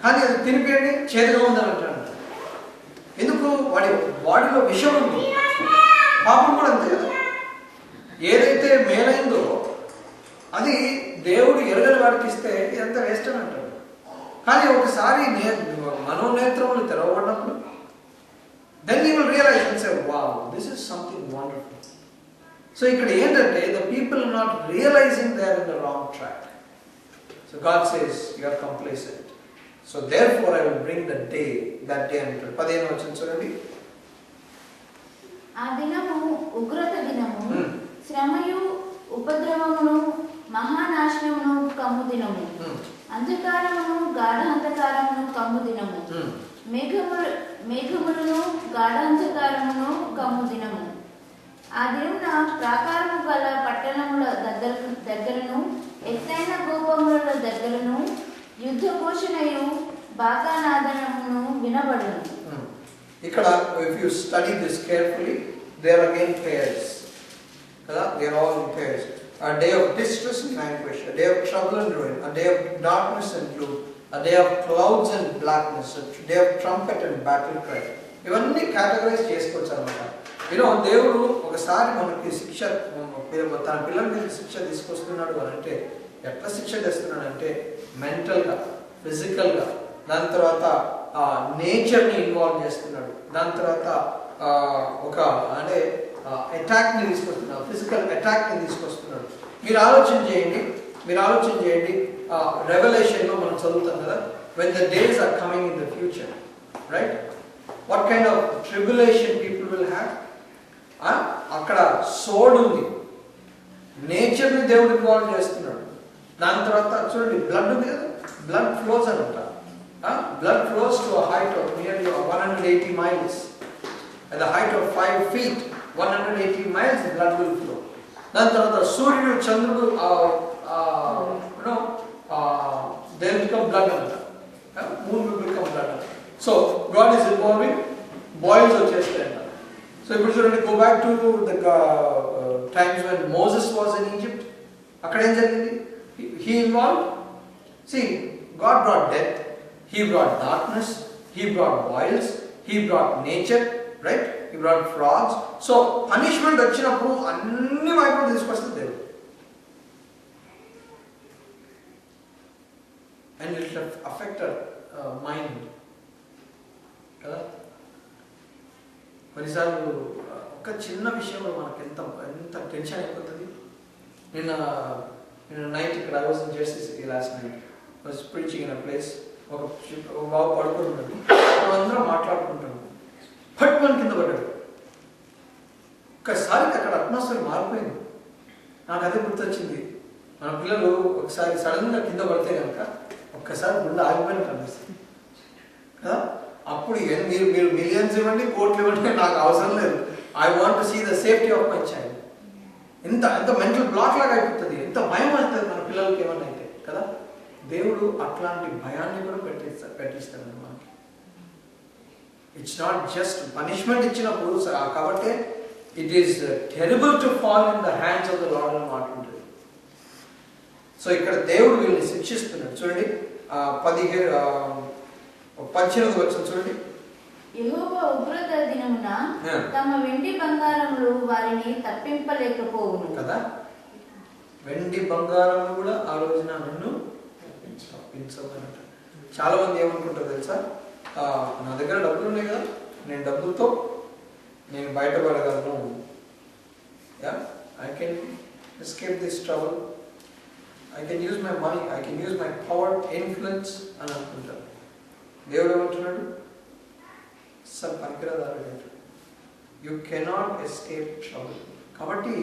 కానీ అది తినిపియండి చేదుగా ఉందని అంటాడు. ఎందుకు? వాడి బాడీలో విషం ఉంది. పాపం కూడా అంతే కదా, ఏదైతే మేలైందో అది దేవుడు ఎరగని వాడికి ఇస్తే ఇదంతా వేస్ట్ అని అంటాడు. కానీ ఒకసారి మనోనేత్రములు తెరవబడినప్పుడు then you will realize and say, wow, this is something wonderful. So ఇక్కడ ఏంటంటే the people are not realizing they are in the wrong track. So God says you are complacent. So therefore I will bring the day, that day అంటాడు. 15వ వచనం చూడండి. ఆ దినము ఉగ్రత దినము, శ్రమయు ఉపద్రవమును మహానాశనమును కమ్ము దినము, అంధకారమును గాఢాంధకారమును కమ్ము దినము, మేఘములను గాఢాంధకారమును కమ్ము దినము. ఆ దినమున ప్రాకారము గల పట్టణముల దగ్గరను ఎత్తైన గోపురముల దగ్గరను యుద్ధ ఘోషణయు బాకానాదనమును వినబడును. ఇక్కడ if you study this carefully, there again pairs. కదా, they are all in pairs. A day of distress and anguish, a day of trouble and ruin, a day of darkness and gloom, a day of clouds and blackness, a day of trumpet and battle cry. ఇవన్నీ categorise చేసుకోవచ్చు అనమాట. దేవుడు ఒకసారి మనకి శిక్ష, తన పిల్లల మీద శిక్ష తీసుకొస్తున్నాడు అని అంటే ఎట్లా శిక్ష తెస్తున్నాడు అంటే మెంటల్గా, ఫిజికల్గా, దాని తర్వాత నేచర్ని ఇన్వాల్వ్ చేస్తున్నాడు, దాని తర్వాత ఒక అంటే అటాక్ని తీసుకొస్తున్నాడు, ఫిజికల్ అటాక్ని తీసుకొస్తున్నాడు. మీరు ఆలోచన చేయండి రెవల్యూషన్లో మనం చదువుతాం కదా, when the days are coming in the future, right? What kind of tribulation people will have? అక్కడ సోడ్ ఉంది, నేచర్ని దేవుడు ఇన్వాల్వ్ చేస్తున్నాడు. దాని తర్వాత చూడండి, బ్లడ్ ఉంది కదా, బ్లడ్ ఫ్లోస్ అనమాట. Blood flows to a height of nearly 180 miles. At the height of 5 feet, 180 miles the blood will flow. దాని తర్వాత సూర్యుడు, చంద్రుడు, they will become blood another. Moon will become blood another. So God is involving, boils వచ్చేస్తాయి. So ఇప్పుడు చూడండి, go back to the times when Moses was in Egypt. అక్కడ ఏం జరిగింది? He involved. See, God brought death, He brought darkness, He brought boils, He brought nature, right? He brought frogs. So punishment వచ్చినప్పుడు అన్ని వైపులు తీసుకొస్తుంది దేవుడు. And it will affect our mind. కదా, కొన్నిసార్లు ఒక చిన్న విషయంలో మనకు ఎంత టెన్షన్ అయిపోతుంది. నిన్న నైట్ ఇక్కడ I was in Jersey City last night. I was preaching in a place. ఒక బాబు పడుకొని ఉన్నాడు, అందరం మాట్లాడుకుంటాము, పట్టుకొని కింద పడ్డాడు. ఒక్కసారి అక్కడ అట్మాస్ఫియర్ మారిపోయింది. నాకు అదే గుర్తొచ్చింది, మన పిల్లలు ఒకసారి సడన్గా కింద పడితే కనుక ఒక్కసారి గుండె ఆగిపోయినట్టు అనిపిస్తుంది కదా. అప్పుడు మీరు మిలియన్స్ ఇవ్వండి, కోట్లు ఇవ్వండి, నాకు అవసరం లేదు. I want to see the safety of my child. ఎంత మెంటల్ బ్లాక్ లాగా అయిపోతుంది, ఎంత భయం వస్తుంది మన పిల్లలకి ఏమన్నా అయితే కదా. దేవుడు అట్లాంటి భయాన్ని కూడా పెట్టిస్తాడు మనకి. ఇట్స్ నాట్ జస్ట్ పనిష్మెంట్ ఇచ్చినప్పుడు కాబట్టి it is terrible to fall in the hands of the lord అని మాట ఉంటుంది. సో ఇక్కడ దేవుడు వీళ్ళని శిక్షిస్తున్నాడు. చూడండి 18వ వచనం చూడండి. యెహోవా ఉగ్రత దినమున తమ వెండి బంగారములు వారిని తప్పింపలేకపోవును కదా. వెండి బంగారములు కూడా ఆ రోజున నన్ను తప్పించమన్నట. చాలా మంది ఏమనుకుంటారు తెలుసా, నా దగ్గర డబ్బులు ఉన్నాయి కదా, నేను డబ్బులతో నేను బయటపడగలను, I can escape this trouble, I can use my money, I can use my power, influence అని అనుకుంటారు. దేవుడు ఏమంటున్నాడు? పనికిరాదు, యూ కెనాట్ ఎస్కేప్ ట్రబుల్. కాబట్టి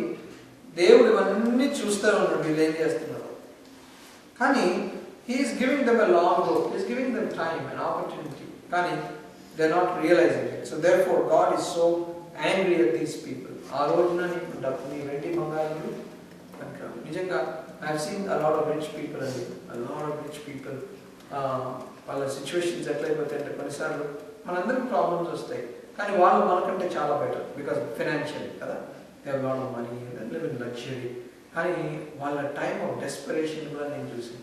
దేవుడు ఇవన్నీ చూస్తూ ఉన్నాడు వీళ్ళు ఏం చేస్తున్నారు. కానీ He is giving them a long hope. He is giving them time and opportunity. Kani, they are not realizing it. So therefore, God is so angry at these people. Arojna ni vendi mangalalu. Nijanga, I have seen a lot of rich people and a lot of rich people. వాళ్ళ situations ఎట్లయిపోతాయి అంటే కొన్నిసార్లు మనందరికి problems వస్తాయి, కానీ వాళ్ళు మనకంటే చాలా better because financial కదా, they have lot of money, they live in luxury. కానీ వాళ్ళ టైమ్ ఆఫ్ డెస్పరేషన్ కూడా నేను చూసాను.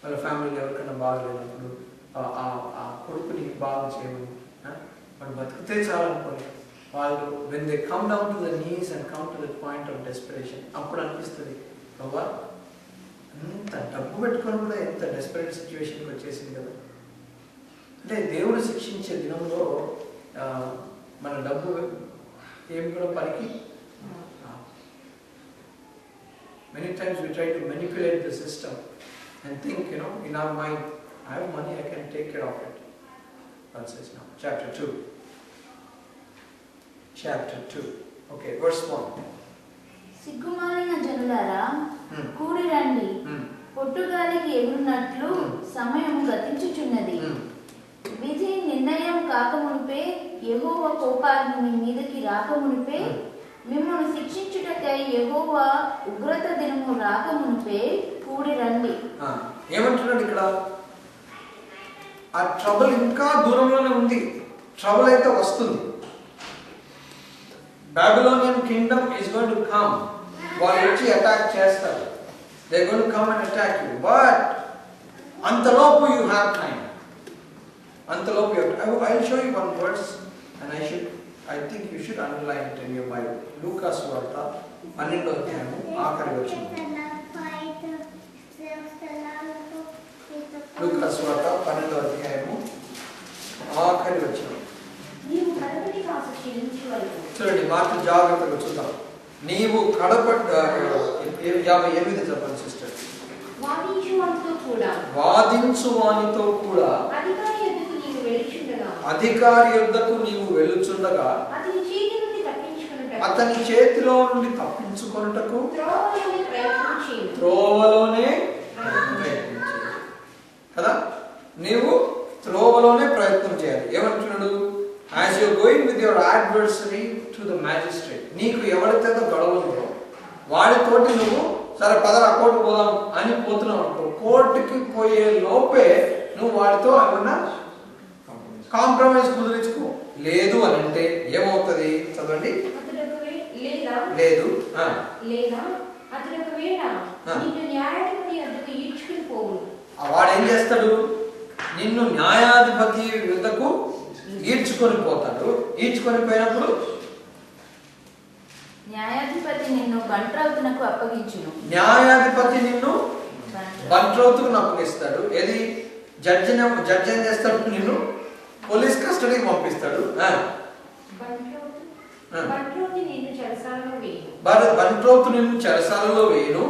వాళ్ళ ఫ్యామిలీలో ఎవరికైనా బాగలేనప్పుడు ఆ కొడుకుని బాగా చేయమని, వాళ్ళు బతికితే చాలనుకోని వాళ్ళు when they come down to the knees and come to the point of desperation, అప్పుడు అనిపిస్తుంది బాబా ఎంత డబ్బు పెట్టుకొని కూడా ఎంత డెస్పరేట్ సిచ్యువేషన్కి వచ్చేసింది కదా. అంటే దేవుడు శిక్షించే దినంలో మన డబ్బు ఏమి కూడా పనికి. Many times we try to manipulate the system and think, in our mind, I have money, I can take care of it. God says no. Chapter 2. Okay, verse 1. సిగ్గుమాలిన జనులారా కూడి రండి, పొట్టుగాలికి ఎగురునట్లు సమయం గతించుచున్నది. విధి నిర్ణయం కాకమునిపే, యెహోవా కోపాగ్ని మీ మీదకి రాకమునిపే మిమ్మల్ని శిక్షించుటకై యెహోవా ఉగ్రత దినము రాకమునుపే కూడి రండి. ఏమంటున్నాడు ఇక్కడ? ఆ ట్రబుల్ ఇంకా దూరంలోనే ఉంది. ట్రబుల్ అయితే వస్తుంది. Babylonian Kingdom is going to come. వాళ్ళు వచ్చి అటాక్ చేస్తారు. They going to come and attack you. But అంతలోపు యు హ్యావ్ టైం. అంతలోపు I will show you one words and I think you should underline it in your Bible. లూకాసు వార్త 12వ అధ్యాయము ఆఖరి వచనం. లూకాసు వార్త 12వ అధ్యాయము ఆఖరి వచనం. చూడండి, మాట జాగ్రత్తగా చూద్దాం. నీవు కడపట్ 58 చెప్పండి సిస్టర్. వాదించు వానితో కూడా అధికారి యొద్దకు నీవు వెళ్ళుచుండగా అతని చేతిలో నుండి తప్పించుకొనుటకు త్రోవలోనే ప్రయత్నించాలి కదా. నీవు త్రోవలోనే ప్రయత్నం చేయాలి. ఏమంటున్నాడు? As you going with your adversary to the magistrate. నీకు ఎవరితో గొడవ ఉందో వాడితోటి నువ్వు సరే పదరా కోర్టు పోదాం అని పోతున్నావు అనుకో, కోర్టుకి పోయే లోపే నువ్వు వాడితో ఏమన్నా కాంప్రమైజ్ కుదిరించుకో. లేదు అని అంటే ఏమవుతుంది? చదవండి. లేదు వాడు ఏం చేస్తాడు? నిన్ను న్యాయాధిపతి వద్దకు ఈడ్చుకొని పోతాడు. ఈడ్చుకొని పోయినప్పుడు న్యాయాధిపతి నిన్ను బంట్రౌతునకు అప్పగించును. న్యాయాధిపతి నిన్ను బంట్రౌతుకు అప్పగిస్తాడు. ఏది? జడ్జి ఏం చేస్తాడు? నిన్ను పోలీస్ కస్టడీకి పంపిస్తాడు. బంట్రోతు నిన్ను చెరసాలలో వేయును.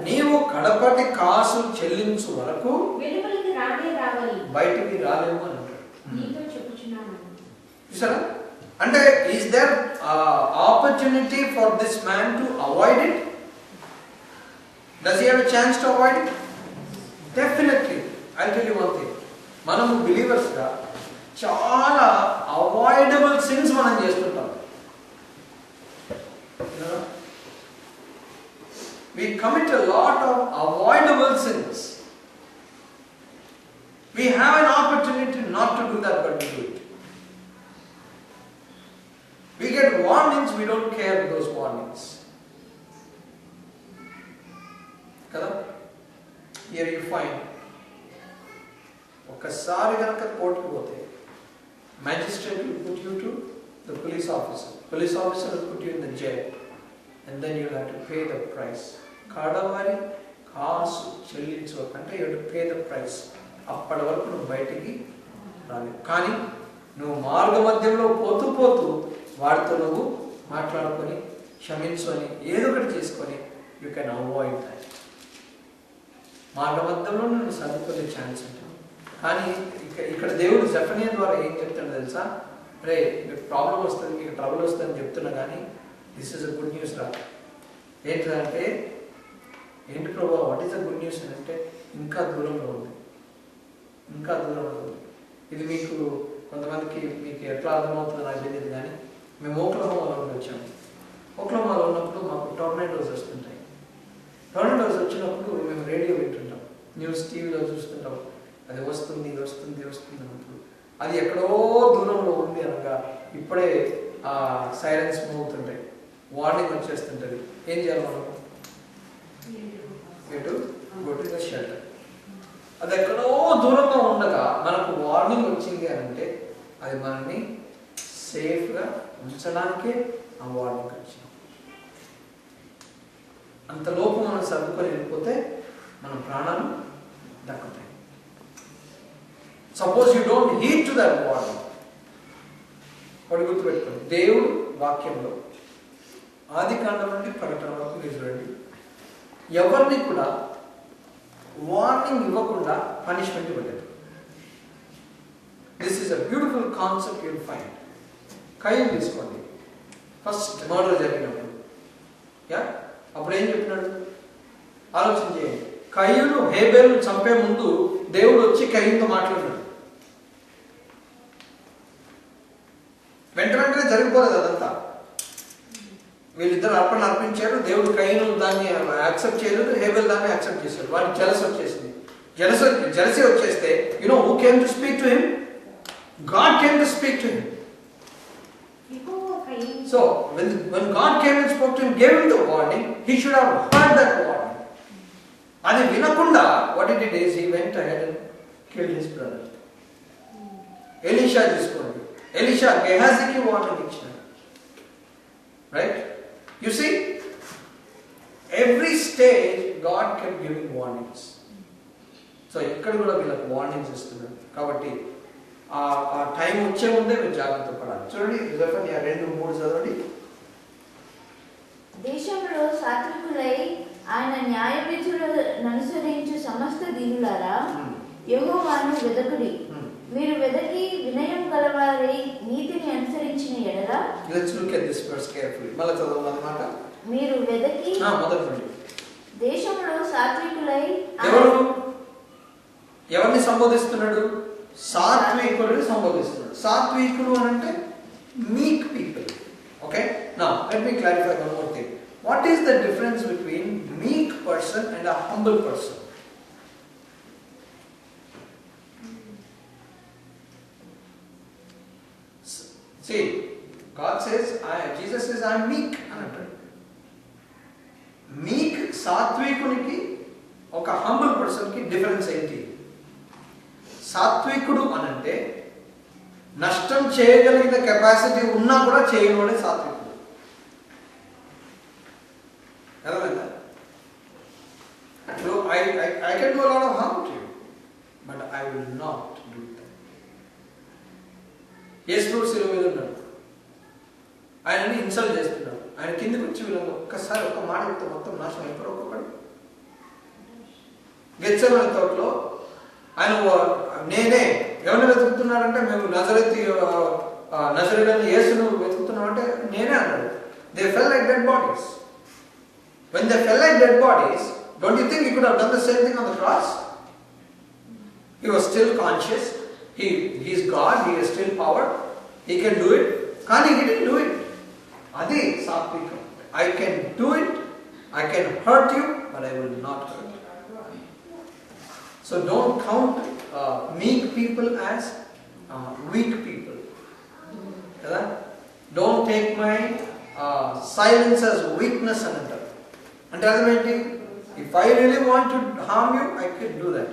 నీవు కడపటి కాసు చెల్లించు వరకు బయటికి రాలేవు అని అంటాడు. అంటే is there opportunity for this man to avoid it? Does he have a chance to avoid it? Definitely. I tell you one thing. మనము బిలీవర్స్ గా చాలా అవాయిడబుల్ సిన్స్ మనం చేస్తుంటాం. We commit a lot of avoidable sins. We have an opportunity not to do that, but we do it. We get warnings, we don't care those warnings. Kada? Here you find ఒకసారి కనుక కోర్టుకు పోతే magistrate will put you to the police officer. Police officer will put you in the jail and then you have to pay the price. కాడవారి కాసు చెల్లించకంటే you have to pay the price. అప్పటి వరకు నువ్వు బయటికి రాలేవు. కానీ నువ్వు మార్గ మధ్యంలో పోతూ పోతూ వాడితో నువ్వు మాట్లాడుకొని క్షమించు అని ఏదో ఒకటి చేసుకొని యూ కెన్ అవాయిడ్ దాట్. మార్గ మధ్యంలో నువ్వు సర్దుకునే ఛాన్స్ ఉంటుంది. కానీ ఇక్కడ దేవుడు జెఫన్యా ద్వారా ఏం చెప్తాడో తెలుసా? రే మీకు ప్రాబ్లం వస్తుంది, మీకు ట్రబుల్ వస్తుందని చెప్తున్నా కానీ this is a good news రా. ఏంటంటే ఏంటి ప్రభావ, what is a good news అని అంటే ఇంకా దూరంలో ఉంది, ఇంకా దూరంలో ఉంది. ఇది మీకు కొంతమందికి మీకు ఎట్లా అర్థమవుతుందో నాకు తెలియదు కానీ మేము ఓక్లహోమాలో వచ్చాము. ఓక్లహోమాలో ఉన్నప్పుడు మాకు టోర్నడోస్ వస్తుంటాయి. టోర్నడోస్ వచ్చినప్పుడు మేము రేడియో వింటుంటాం, న్యూస్ టీవీలో చూస్తుంటాం. అది వస్తుంది వస్తుంది వస్తుంది అన్నప్పుడు అది ఎక్కడో దూరంలో ఉంది అనగా ఇప్పుడే ఆ సైలెన్స్ మోగుతుంటాయి, వార్నింగ్ వచ్చేస్తుంటుంది. ఏం చేయాలి మనం? Go to the shelter. అది ఎక్కడో దూరంగా ఉండగా మనకు వార్నింగ్ వచ్చింది అని అంటే అది మనల్ని సేఫ్గా ఉంచడానికే ఆ వార్నింగ్ వచ్చింది. అంతలోపు మనం సర్దుకొని వెళ్ళిపోతే మన ప్రాణాలు దక్కుతాయి. Suppose you don't heed to that warning. ఒకటి గుర్తుపెట్టుకోండి, దేవుడు వాక్యంలో ఆది కాండం నుండి ప్రకటన వరకు మీరు చూడండి, ఎవరిని కూడా వార్నింగ్ ఇవ్వకుండా పనిష్మెంట్ ఇవ్వలేదు. This is a beautiful concept you'll find. కయీను తీసుకోండి, ఫస్ట్ మర్డర్ జరిగినప్పుడు అప్పుడు ఏం చెప్పినాడు? ఆలోచన చేయండి. కయీను హేబేలును చంపే ముందు దేవుడు వచ్చి కయీనుతో మాట్లాడినాడు. వెంటనే జరిగిపోయింది. అయిపోలేదు అదంతా. వీళ్ళిద్దరు అర్పణ అర్పించారు, దేవుడు కయీను దాన్ని యాక్సెప్ట్ చేయలేదు, హేబెల్ దాన్ని యాక్సెప్ట్ చేశాడు. వాడికి జలసి వచ్చేసింది. జలసి వచ్చేస్తే you know who came to speak to him? God came to speak to him. So when God came and spoke to him, gave him the warning, he should have heard that warning. అది వినకుండా what he did is he went ahead and killed his brother. Elisha తీసుకోండి, Elisha గెహాజీకి warning ఇచ్చాడు. Right? You see, every stage God kept giving warnings. So ఇక్కడ కూడా వీళ్ళకి warnings ఇస్తున్నాడు. కాబట్టి ఆ టైం వచ్చే ముందే మీరు జాగ్రత్త పడాలి. చూడండి జెఫన్యా 2:3 చదవండి. దేశంలో సాత్వికులై ఆయన న్యాయ విధులను అనుసరించు సమస్త దీనులారా యెహోవాను వెదకుడి. మీరు వెదకి వినయం గలవారై నీతిని అనుసరించిన ఎడల. Let's look at this verse carefully. మళ్ళీ చదవండి అన్నమాట. మీరు వెదకి మొదలుపండి. దేశంలో సాత్వికులై ఎవరిని సంబోధిస్తున్నాడు? సాత్వికుడిని సంబోధిస్తున్నాడు. సాత్వికుడు అని అంటే meek people. Okay, now let me clarify one more thing. What is the difference between meek person and a humble person? See, God says, Jesus says, I am meek అని అంటాడు. మీక్ సాత్వికునికి ఒక హంబుల్ పర్సన్ కి difference ఏంటి? సాత్వికుడు అనంటే నష్టం చేయగలిగిన capacity ఉన్నా కూడా చేయనివాడే సాత్వికుడు. అర్థమైందా? I can do a lot of harm to you, but I will not do that. యేసు శిలువ మీద ఉన్నాడు, ఆయనని ఇన్సల్ట్ చేస్తున్నాడు. ఆయన కిందికి వచ్చి వీళ్ళని ఒక్కసారి ఒక మాట చెప్తే మొత్తం నాశనం అయిపోయి ఒక్కొక్కడు. గెత్సేమనే తోటలో ఆయన నేనే ఎవరిని వెతుకుతున్నారంటే మేము నజరేయుడైన యేసును వెతుకుతున్నామంటే నేనే అన్నాడు. They fell like dead bodies. When they fell like dead bodies, don't you think he could have done the same thing on the cross? He was still conscious. He is God. He has still power. He can do it. Kani he didn't do it. Adi satvika. I can do it. I can hurt you, but I will not hurt you. So don't count meek people as weak people. Don't take my silence as weakness and another. And ultimately, if I really want to harm you, I can do that.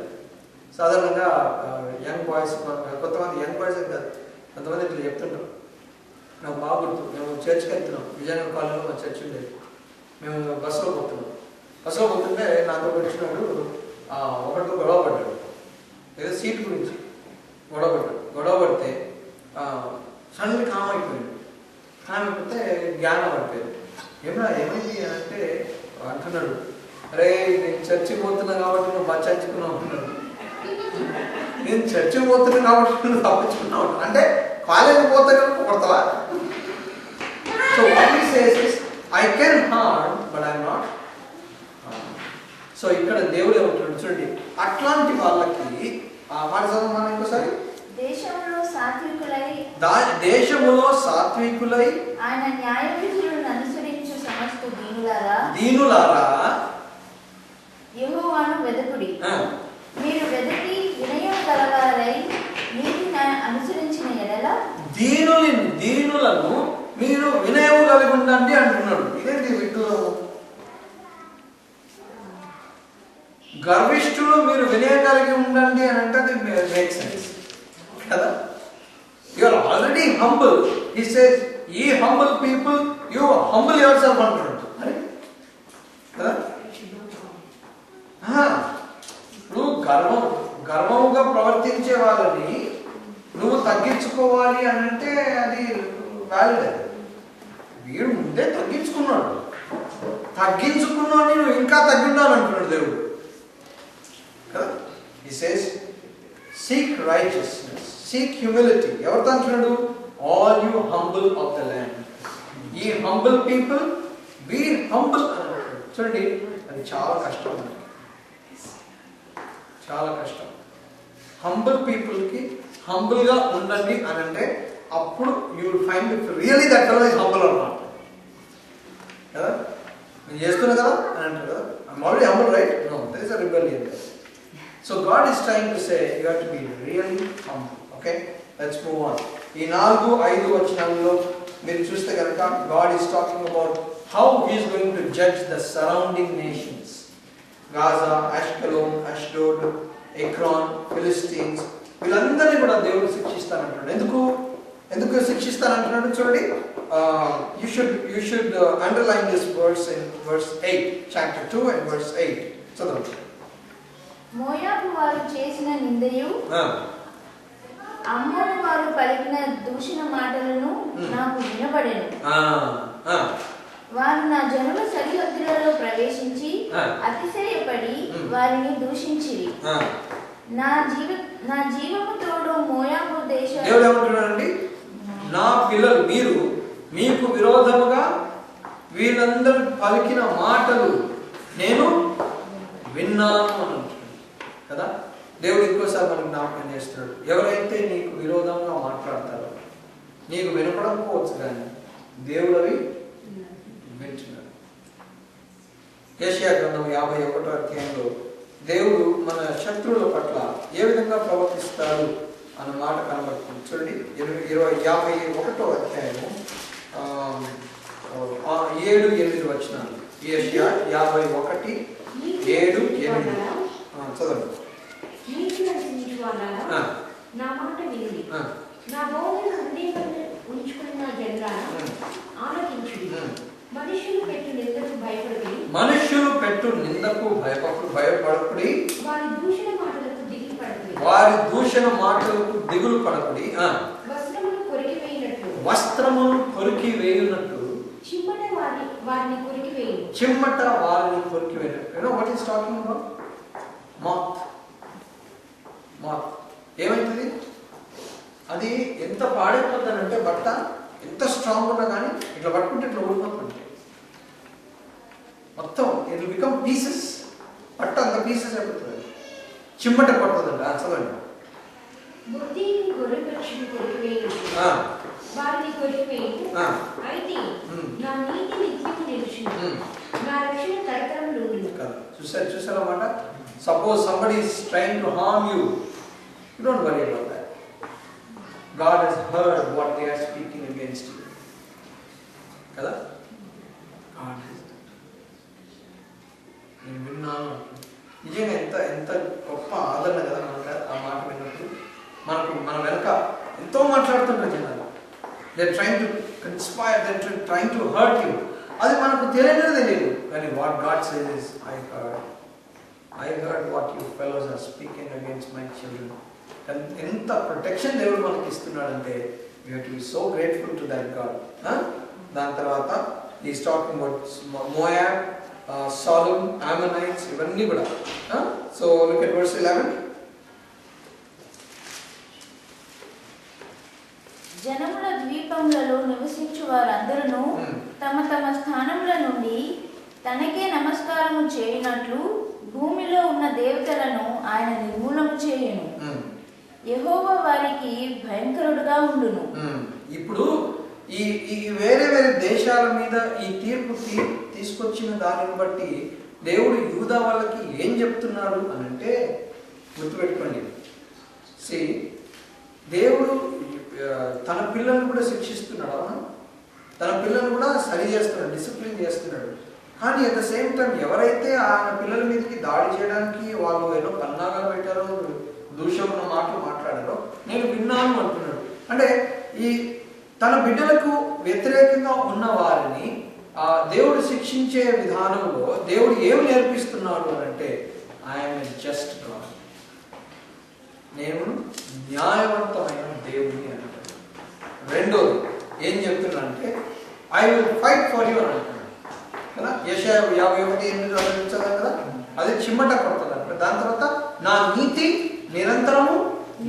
సాధారణంగా young boys, కొంతమంది young boys కొంతమంది ఇట్లా చెప్తుంటారు. నాకు బాగా గుర్తు, మేము చర్చ్కి వెళ్తున్నాం, విజయనగరం కాలేజీలో మా చర్చ్ ఉండేది. మేము బస్సులో పోతుంటే నాతో వచ్చినాడు, ఒకటితో గొడవ పడ్డాడు. ఏదో సీట్ గురించి గొడవ పడితే సడన్గా కామ్ అయిపోయింది. కామ్ అయిపోతే జ్ఞానం పడిపోయింది. ఏమైంది అంటే అంటున్నాడు, అరే నేను చర్చికి పోతున్నా కాబట్టి నువ్వు బచ్చాచుకున్నావు అంటున్నాడు. నేను చర్చికి పోతున్నా కాబట్టి నువ్వు తప్పించుకున్నావు అంటే కాలేజీకి పోతే కనుక కొడతావా? So what he says is I can harm but I am not. So ఇక్కడ దేవుడు ఏమంటున్నాడు చూడండి, అట్లాంటి వాళ్ళకి మాట చదవమా ఇంకోసారి. దేశములో సాత్వికులై ఆయన న్యాయ విధులను అనుసరించు సమస్త దీనులారా యెహోవాను వెదకుడి. మీరు వెదకి వినయం గలవారై నీతిని అనుసరించిన ఎడల. దీనులను మీరు వినయం కలిగి ఉండండి అంటున్నాడు. ఇదేంటి విడ్డూరము? గర్విష్ఠులు మీరు వినయం కలిగి ఉండండి అని అంటే అది మేక్ సెన్స్ కదా. You are already humble. He says ఈ humble people you humble yourself అంటున్నాడు కదా. ఇప్పుడు గర్వముగా ప్రవర్తించే వాళ్ళని నువ్వు తగ్గించుకోవాలి అని అంటే అది వ్యాలిడ్. వీడు ముందే తగ్గించుకున్నాడు నువ్వు ఇంకా తగ్గిండాలి అంటున్నాడు దేవుడు కదా. He says seek righteousness, seek humility. ఎవరితో అంటున్నాడు? All you humble of the land. ఈ humble people be humble అన్నాడు. చూడండి అది చాలా కష్టం, చాలా కష్టం. హంబుల్ పీపుల్కి హంబుల్గా ఉండండి అని అంటే అప్పుడు you will find if really that fellow is humble or not. కదా, నేను చేస్తున్నా కదా అని అంటారు కదా, I'm already humble, right? No, there is a rebellion. So God is trying to say you have to be really humble. Okay, let's move on. ఈ 4-5 వచనాలలో మీరు చూస్తే కనుక God is talking about how he is going to judge the surrounding nations. Gaza, Ashkelon, Ashdod, ఎక్రాన్, ఫిలిస్టీన్స్, వీళ్ళందరినీ కూడా దేవుడు శిక్షిస్తానంటున్నాడు. ఎందుకు శిక్షిస్తానంటున్నాడు చూడండి. You should underline this words in verse 8, chapter 2 and verse 8. చదవండి. మోయాబు వారు చేసిన నిందయు, అమ్మోను వారు పలికిన దూషణ మాటలను నాకు వినబడెను. వారు నా జనుల సరిహద్దులలో ప్రవేశించి అతిశయపడి వారిని దూషించిరి. నా జీవము తోడు మోయాబు దేశం. దేవుడు ఏమంటున్నాడండి? నా పిల్లలు మీరు మీకు విరోధముగా వీళ్ళందరూ పలికిన మాటలు నేను విన్నాను అని అంటున్నాడు కదా. దేవుడు ఇంకోసారి మనకు జ్ఞాపకం చేస్తున్నాడు, ఎవరైతే నీకు విరోధంగా మాట్లాడతారో నీకు వినపడకపోవచ్చు కానీ దేవుడు అవి వింటున్నాడు. యెషయా గ్రంథం 51వ అధ్యాయంలో దేవుడు మన శత్రువుల పట్ల ఏ విధంగా ప్రవర్తిస్తాడు అన్న మాట కనబడుతుంది. చూడండి, 51వ అధ్యాయము 7-8 వచనాలు. యెషయా 51, 7, 8 చదవండి. నా మాట విని నా బోధన హృదయంలో ఉంచుకున్న జనులారా ఆలకించుడి. మనుషులు పెట్టు నిందకు భయపడి భయపడకుడి. వారి దూషణ మాటలకు దిగులు పడకుడి. వస్త్రములు కొరికి వేయునట్లు చిమ్మట వారిని కొరికి వేయునట్లు. You know what is talking about? Moth. ఏమైతుంది? అది ఎంత పాడైపోతుందంటే బట్ట ఎంత స్ట్రాంగ్ ఉన్నా కానీ ఇట్లా పట్టుకుంటే ఇట్లా ఊడిపోతుంది మొత్తం. It will become pieces. బట్ట అంత పీసెస్ అయిపోతుంది, చిమ్మట పడుతుందండి. చదవండి. చూసారా మాట? Suppose somebody is trying to harm you, you don't worry about that. God has heard what they are speaking against you. Kada? God has done. నేను విన్నాను. నిజంగా ఎంత గొప్ప ఆదరణ కదా మనకు ఆ మాట విన్నప్పుడు. మన వెనక ఎంతో మాట్లాడుతుంటారు జనాలు. They are trying to conspire, they are trying to hurt you. అది మనకు తెలియదు. కానీ what God says is I heard what you fellows are speaking against my children. ఎంత ప్రొటెక్షన్ దేవుడు మనకి ఇస్తున్నాడంటే we have to be so grateful to that God. దాని తర్వాత he is talking about Moab, Sodom, Ammonites, ఇవన్నీ కూడా. So look at verse 11. జనముల ద్వీపములలో నివసించు వారందరూ తమ తమ స్థానముల నుండి తనకే నమస్కారము చేయనట్లు భూమిలో ఉన్న దేవతలను ఆయన నిర్మూలన చేయను. యెహోవా వారికి భయంకరుడుగా ఉండును. ఇప్పుడు ఈ వేరే వేరే దేశాల మీద ఈ తీర్పు తీసుకొచ్చిన దానిని బట్టి దేవుడు యూదా వాళ్ళకి ఏం చెప్తున్నాడు అని అంటే గుర్తుపెట్టుకోండి. దేవుడు తన పిల్లల్ని కూడా శిక్షిస్తున్నాడు, తన పిల్లల్ని కూడా సరి చేస్తున్నాడు, డిసిప్లిన్ చేస్తున్నాడు. కానీ అట్ ద సేమ్ టైం ఎవరైతే ఆయన పిల్లల మీదకి దాడి చేయడానికి వాళ్ళు ఏదో పన్నాగాలు పెట్టారో, దూషణ మాటలు మాట్లాడారో నేను విన్నాను అంటున్నాడు. అంటే ఈ తన బిడ్డలకు వ్యతిరేకంగా ఉన్న వారిని దేవుడు శిక్షించే విధానంలో దేవుడు ఏమి నేర్పిస్తున్నాడు అంటే ఐఎమ్ జస్ట్ గాడ్, నేను న్యాయవంతమైన దేవుని అంటాడు. రెండోది ఏం చెప్తున్నా అంటే I will fight for you అని అంటున్నాడు కదా. యెషయా 51:8 చదివాం కదా, అది చిమ్మట కొడుతుంది అంటే. దాని తర్వాత నా నీతి నిరంతరము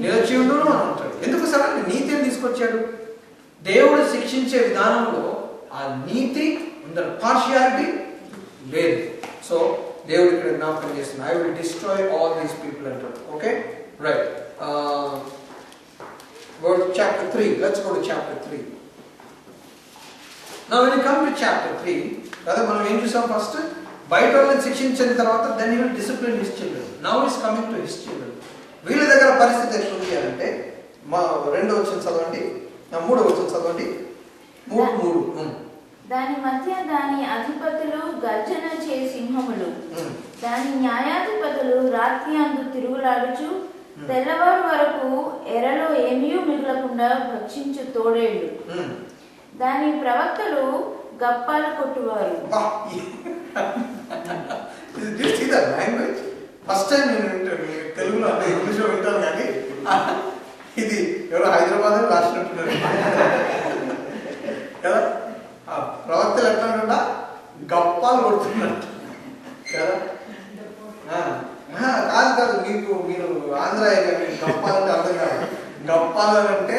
నిలచియుండును అని అంటాడు. ఎందుకు సార్ అంటే నీతిని తీసుకొచ్చాడు. దేవుడు శిక్షించే విధానంలో ఆ నీతి ఉందా, పార్షియాలిటీ లేదు. సో దేవుడు ఇక్కడ జ్ఞాపకం చేస్తున్నాడు, I will destroy all these people అంటాడు. Okay right. Chapter chapter 3. Let's go to chapter 3. Now when you come to chapter 3, brother, మనం ఏం చూసాం ఫస్ట్? బయట వాళ్ళని శిక్షించిన తర్వాత then he will discipline his children. Now he is coming to his children. వీళ్ళ దగ్గర పరిస్థితి ఎట్లుంది అంటే, మా 2వ వచనం చదవండి, 3వ వచనం చదవండి. 3. దాని మధ్య దాని అధిపతులు గర్జన చే సింహములు, దాని న్యాయాధిపతులు రాత్రి అందు తిరుగులాడుచు తెల్లవారు వరకు ఎరలో ఏమీ మిగలకుండా భక్షించు తోడేళ్ళు, దాని ప్రవక్తలు గప్పాలు కొట్టువారు. ఫస్ట్ టైం నేను తెలుగులో అంటే ఇంగ్లీష్లో వింటాను కానీ ఇది ఎవరో హైదరాబాద్ రాసినట్టున్నారు కదా. ఆ ప్రవక్తలు ఎట్లా గప్పాలు కొడుతున్నట్టు కదా. కాదు మీరు ఆంధ్ర గప్పాలంటే అర్థం కాదు. గప్పాలంటే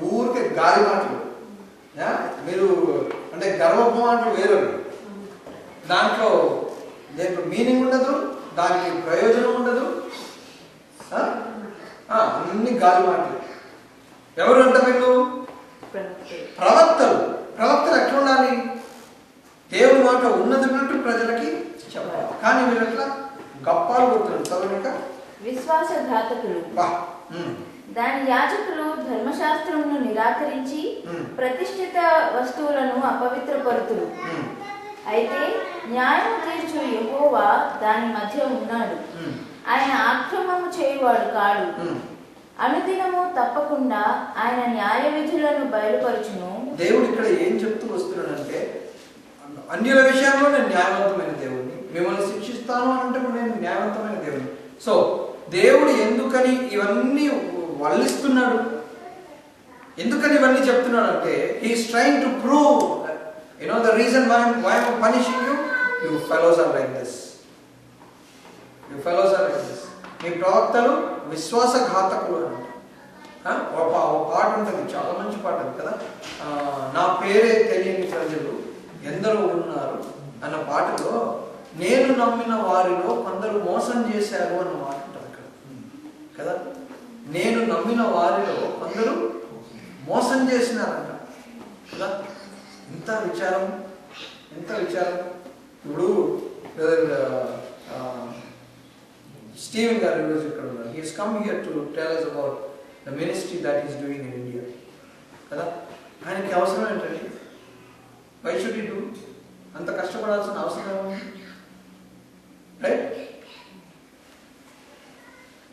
ఊరికే గాలి మాటలు, మీరు అంటే గర్వపు మాటలు వేరు. దాంట్లో మీనింగ్ ఉండదు, దానికి ప్రయోజనం ఉండదు, అన్ని గాలి మాటలు. ఎవరు అంటే వీళ్ళు ప్రవక్తలు. ప్రవక్తలు ఎట్లా ఉండాలి? దేవుని మాట ఉన్నదన్నట్టు ప్రజలకి చెప్పాలి. కానీ వీళ్ళు ఎట్లా గప్పాలు కొడుతున్నారు. చదవక విశ్వాసఘాతకులు. దాని యాజకులు ధర్మశాస్త్రమును నిరాకరించి ప్రతిష్ఠిత వస్తువులను అపవిత్రపరుతురు. అయితే న్యాయం తీర్చు యెహోవా దాని మధ్య ఉన్నాడు, ఆయన అక్రమము చేయువాడు కాడు. అనుదినము తప్పకుండా ఆయన న్యాయ విధులను బయలుపరచును. దేవుడు ఇక్కడ ఏం చెప్తూ వస్తున్నాడంటే, అన్యుల విషయంలో నేను న్యాయవంతమైన దేవుడిని, మిమ్మల్ని శిక్షిస్తాను అంటే నేను న్యాయవంతమైన దేవుడిని. సో దేవుడు ఎందుకని ఇవన్నీ వల్లిస్తున్నాడు, ఎందుకని ఇవన్నీ చెప్తున్నాడు అంటే, he is trying to prove, you know the reason why I'm punishing you, you fellows are like this, you fellows are like this. మీ ప్రవక్తలు విశ్వాసఘాతకులు అంట. ఒక పాట ఉంటుంది, చాలా మంచి పాట అది కదా, నా పేరే తెలియని ప్రజలు ఎందరో ఉన్నారు అన్న పాటలో నేను నమ్మిన వారిలో కొందరు మోసం చేశారు అన్న మాట ఉంటుంది అక్కడ కదా. నేను నమ్మిన వారిలో కొందరు మోసం చేసినారంట కదా. ఎంత విచారం, ఎంత విచారం. ఇప్పుడు స్టీవెన్ గారు ఈరోజు ఇక్కడ ఉన్నారు. He is come here to tell us about the ministry that he is doing in India కదా. ఆయనకి అవసరం ఏంటండి? why should he do? అంత కష్టపడాల్సిన అవసరం ఏముంది? Right?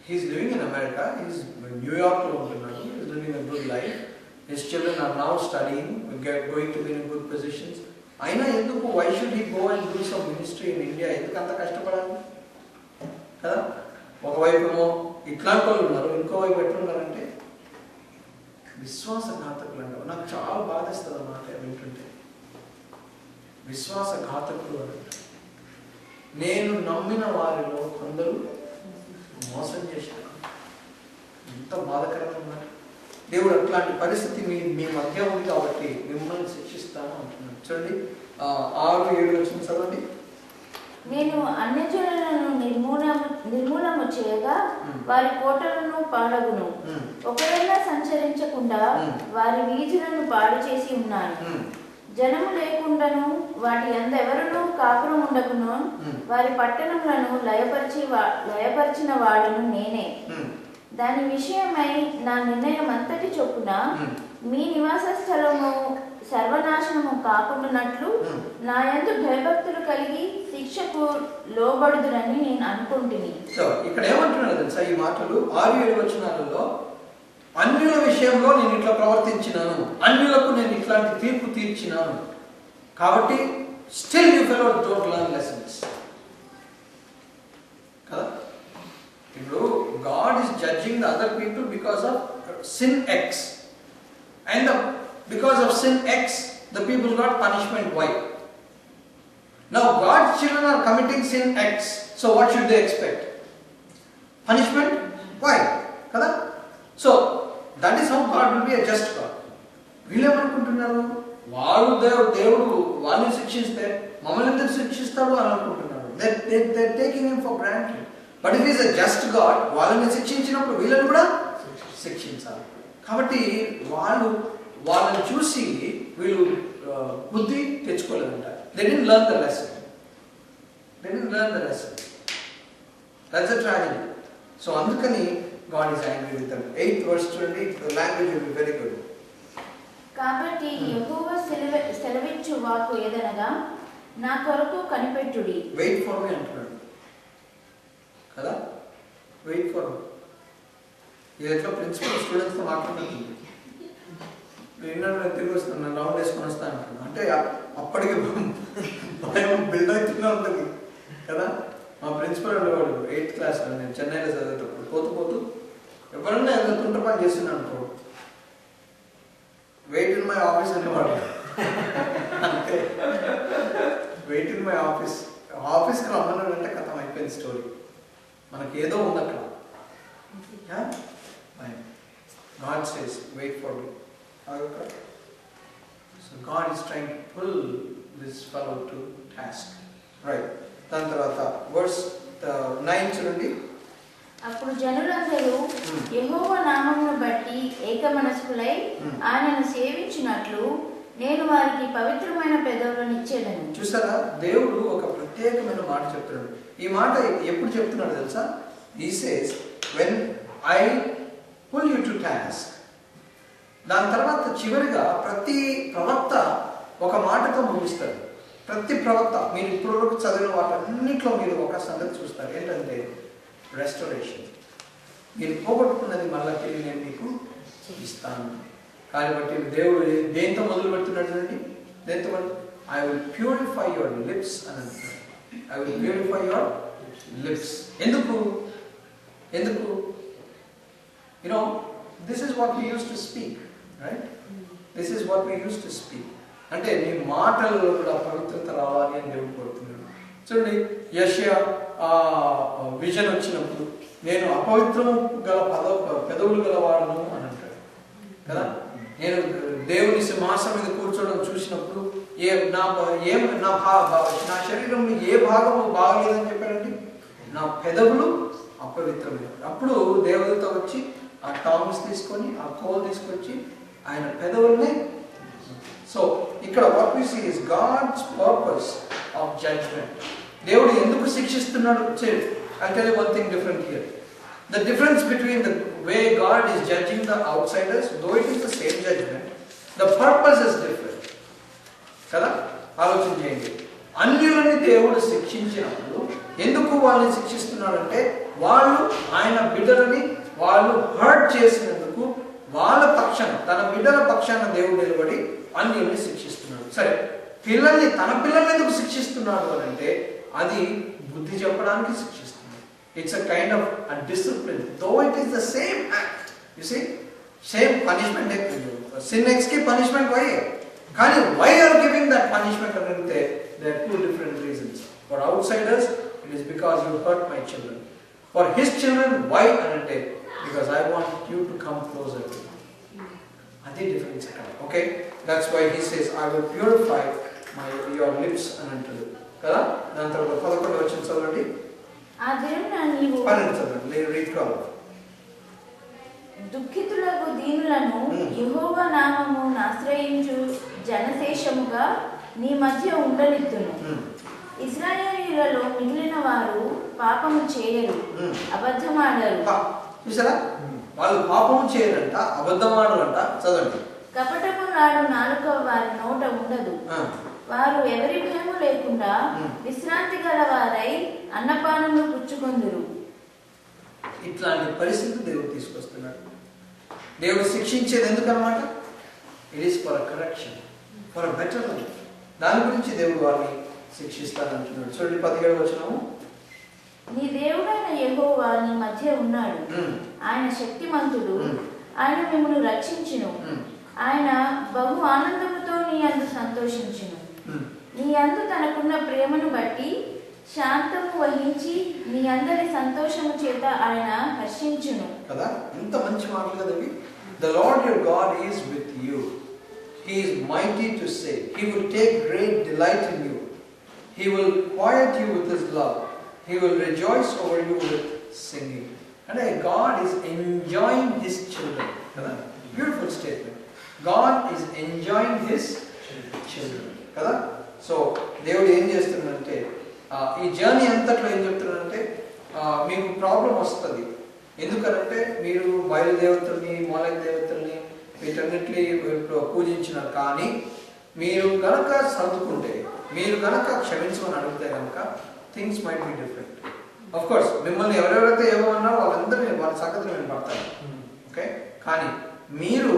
he is living in America, he is New York లో ఉంటున్నాడు, he is living a good life, his children are now studying, going to be in good positions. అయినా ఎందుకు why should he go and do some ministry in India? ఎందుకు అంత కష్టపడాలి కదా. ఒకవైపు ఏమో ఇట్లాంటి వాళ్ళు ఉన్నారు, ఇంకోవైపు ఎట్లున్నారంటే విశ్వాసఘాతకులు అంటారు. నాకు చాలా బాధిస్తుంది అన్నమాట వింటుంటే. విశ్వాసఘాతకులు అంటే నేను నమ్మిన వారిలో కొందరు మోసం చేశారు. ఎంత బాధకరంగా ఉన్నారు. దేవుడు అట్లాంటి పరిస్థితి మీ మధ్య ఉంది కాబట్టి మిమ్మల్ని శిక్షిస్తాను అంటున్నాడు. చూడండి 6-7 వచ్చిన చదవండి. నేను అన్యజనులను నిర్మూలము చేయగా వారి కోటలను పాడగును, ఒకవేళ సంచరించకుండా వారి వీధులను పాడు చేసి ఉన్నాను. జనము లేకుండాను వాటి అందెవరునూ కాపురం ఉండకును వారి పట్టణములను లయపరిచిన వాడును నేనే. దాని విషయమై నా నిర్ణయం అంతటి చొప్పున మీ నివాస స్థలము సర్వనాశనము కాకుండానట్లు నా యందు భయభక్తులు కలిగి శిక్షకు లోబడుదురని నేను అనుకుంటుని. సో ఇక్కడ ఏమంటున్నాడు తెలుసా ఈ మాటలు 6-7 వచనాలలో? అన్యుల విషయంలో నేను ఇట్లా ప్రవర్తించినాను, అన్యులకు నేను ఇట్లాంటి తీర్పు తీర్చినాను, కాబట్టి still you fellows don't learn lessons కదా. ఇప్పుడు God is judging the other people because of sin X, and because of sin X the people got punishment Y. Now God's children are committing sin X, so what should they expect? Punishment Y kada. So that is how God will be a just God. వీళ్ళు ఏమనుకుంటున్నారు? వాళ్ళు దేవుడు వాళ్ళని శిక్షిస్తే మమ్మల్ని ఎందుకు శిక్షిస్తాడు అని అనుకుంటున్నారు. They're taking him for granted. But if he is a just God, వాళ్ళని శిక్షించినప్పుడు వీళ్ళని కూడా శిక్షించాలి కాబట్టి వాళ్ళని చూసి వీళ్ళు బుద్ధి తెచ్చుకోలేదంట. They didn't learn the lesson. That's a tragedy. So అందుకని God is angry with them. 8th verse చూడండి. The language will be very good. కాబట్టి యెహోవా సెలవిచ్చు వాక్కు ఏదనగా, నా కొరకు కనిపెట్టుడి. వెయిట్ ఫర్ మీ అంటున్నాడు కదా. Wait for me. ఇది ఎట్లా ప్రిన్సిపల్ స్టూడెంట్స్తో మాట్లాడుతుంది. నేను తిరిగి వస్తాను, రౌండ్ వేసుకొని వస్తాను అంటున్నాను. అంటే అప్పటికి భయం బిల్డ్ అవుతూనే ఉంటుంది కదా. మా ప్రిన్సిపల్ ఉండేవాడు 8th క్లాస్లో, నేను చెన్నైలో చదివేటప్పుడు పోతూ ఎవరన్నా ఏదో తుంట పని చేస్తున్నాను అనుకో, వెయిట్ ఇన్ మై ఆఫీస్ అనేవాడు. అంతే, వెయిట్ ఇన్ మై ఆఫీస్. ఆఫీస్కి రమ్మన్నాడంటే కథం అయిపోయింది స్టోరీ. మనకి ఏదో ఉంది అక్కడ. God says, wait for me. So God is trying to pull this fellow to task. Right. దాని తర్వాత verse 9 చూడండి. అప్పుడు జనులందరూ యెహోవా నామమును బట్టి ఏకమనస్కులై ఆయనను సేవించినట్లు నేను వారికి పవిత్రమైన పెదవులను ఇచ్చేదను. చూసారా, దేవుడు ఒక ప్రత్యేకమైన మాట చెప్తున్నాడు. ఈ మాట ఎప్పుడు చెప్తున్నాడు తెలుసా? He says, when I pull you to task. దాని తర్వాత చివరిగా ప్రతి ప్రవక్త ఒక మాటతో ముగిస్తారు. ప్రతి ప్రవక్త మీరు ఇప్పటివరకు చదివిన వాటన్నింటిలో మీరు ఒక సంగతి చూస్తారు. ఏంటంటే రెస్టోరేషన్. మీరు పోగొట్టుకున్నది మళ్ళీ తిరిగి నేను మీకు ఇస్తాను. కాబట్టి దేవుడు దేంతో మొదలు పెడుతున్నాడు చూడండి. దేంతో I will purify your lips అని అంటున్నాడు. I will purify your lips. ఎందుకు? You know, this is what we used to speak, right? This is what we used to speak. అంటే నీ మాటల్లో కూడా పవిత్రత రావాలి అని దేవుడు కోరుతున్నాడు. చూడండి, యెషయా విజన్ వచ్చినప్పుడు నేను అపవిత్రము గల పెదవులు గలవాడను అని అంటాడు కదా. నేను దేవుని సింహాసనం మీద కూర్చోవడం చూసినప్పుడు నా శరీరంలో ఏ భాగము బాగలేదని చెప్పారండి? నా పెదవులు అపవిత్రమైన. అప్పుడు దేవదూత వచ్చి ఆ టాంగ్స్ తీసుకొని ఆ కోల్ తీసుకొచ్చి ఆయన పెదవుల్ని. సో ఇక్కడ what we see is God's purpose of judgment. దేవుడు ఎందుకు శిక్షిస్తున్నాడు? I'll tell you one thing different here. The difference between the way God is judging the outsiders, though it is the same judgment, the purpose is different. కదా, ఆలోచన చేయండి. అన్యులని దేవుడు శిక్షించినప్పుడు ఎందుకు వాళ్ళని శిక్షిస్తున్నాడంటే వాళ్ళు ఆయన బిడ్డలని వాళ్ళు హర్ట్ చేసినందుకు వాళ్ళ పక్షాన, తన బిడ్డల పక్షాన దేవుడు నిలబడి అన్యుల్ని శిక్షిస్తున్నాడు. సరే, తన పిల్లల్ని ఎందుకు శిక్షిస్తున్నాడు అని అంటే అది బుద్ధి చెప్పడానికి శిక్షిస్తున్నాడు. It's a kind of a discipline, though it is the same act. You see, same punishment. Sin next ki punishment why? Kani why are giving that punishment? Anante there are two different reasons. For outsiders, it is because you hurt my children. For his children, why? Anante because I want you to come closer to me. Adi difference. Okay, that's why he says, I will purify your lips anante. Kada? దాని తర్వాత 11వ వచనం చదవండి. ఆ దినమున నీవు దుఃఖితులకు దీనులను యెహోవా నామమును ఆశ్రయించు జనశేషముగా నీ మధ్య ఉండనిత్తును. ఇశ్రాయేలీయులలో మిగిలిన వారు పాపము చేయరు, అబద్ధమాడరు. చూసారా, వాళ్ళు పాపము చేయరంట, అబద్ధమాడరంట. చదవండి. కపటము నాడు నాలుక వారి నోట ఉండదు. వారు ఎవరి భయము లేకుండా విశ్రాంతి గల వారై అన్నపానములు పుచ్చుకొందురు. ఇట్లాంటి పరిస్థితి దేవుడు తీసుకొస్తున్నాడు. దేవుడు శిక్షించేది ఎందుకన్నమాట? It is for a correction, for a better life. దాని గురించి దేవుడు వారిని శిక్షిస్తానంటున్నాడు. చూడండి 17వ వచనము. నీ దేవుడైన యెహోవా నీ మధ్య ఉన్నాడు. ఆయన శక్తిమంతుడు, ఆయన మిమ్మును రక్షించును. ఆయన బహు ఆనందముతో నీ యందు సంతోషించును. నీ యందు తనకున్న ప్రేమను బట్టి శాంతము వహించి నీ అందరి సంతోషము చేత ఆయన హర్షించును. కదా, ఎంత మంచి మాటలు కదండి. The Lord your God is with you. He is mighty to save. He will take great delight in you. He will quiet you with his love. He will rejoice over you with singing. And God is enjoying his children. కదా, God is enjoying His children. కదా? So దేవుడు ఏం చేస్తున్నాడంటే ఈ journey అంతట్లో ఏం చెప్తున్నాడంటే మీకు ప్రాబ్లం వస్తుంది. ఎందుకనంటే మీరు బయలుదేవతల్ని మొలక దేవతల్ని వీటన్నిటిని పూజించినారు. కానీ మీరు కనుక సర్దుకుంటే, మీరు కనుక క్షమించమని అడిగితే కనుక things might be different. Of course మిమ్మల్ని ఎవరెవరైతే ఏమో అన్నారో వాళ్ళందరూ వాళ్ళ సంగతి నేను పడతాను. ఓకే, కానీ మీరు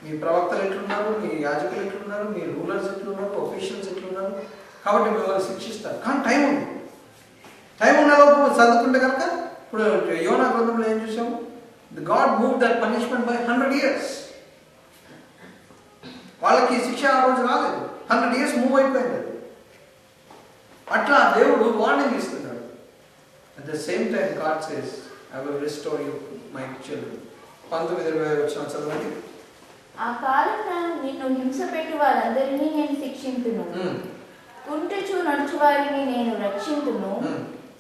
మీ ప్రవక్తలు ఎట్లున్నారు, మీ యాజకులు ఎట్లున్నారు, మీ రూలర్స్ ఎట్లున్నారు, ఒఫీషియల్స్ ఎట్లున్నారు, కాబట్టి మిమ్మల్ని శిక్షిస్తారు. కానీ టైం ఉంది. టైం ఉన్నలోపు చదువుకుంటే కనుక ఇప్పుడు యోనా గ్రంథంలో ఏం చూసాము? God move that punishment by 100 years. వాళ్ళకి శిక్ష ఆ రోజు రాలేదు, 100 years మూవ్ అయిపోయింది. అట్లా దేవుడు వార్నింగ్ ఇస్తున్నాడు. At the same time God says, I will restore you my children. 19:20 వచ్చిన చదవండి. ఆ కాలమున నిన్ను హింస పెట్టి వారందరినీ నేను శిక్షింతును, కుంటుచు నడుచు వారిని నేను రక్షింతును,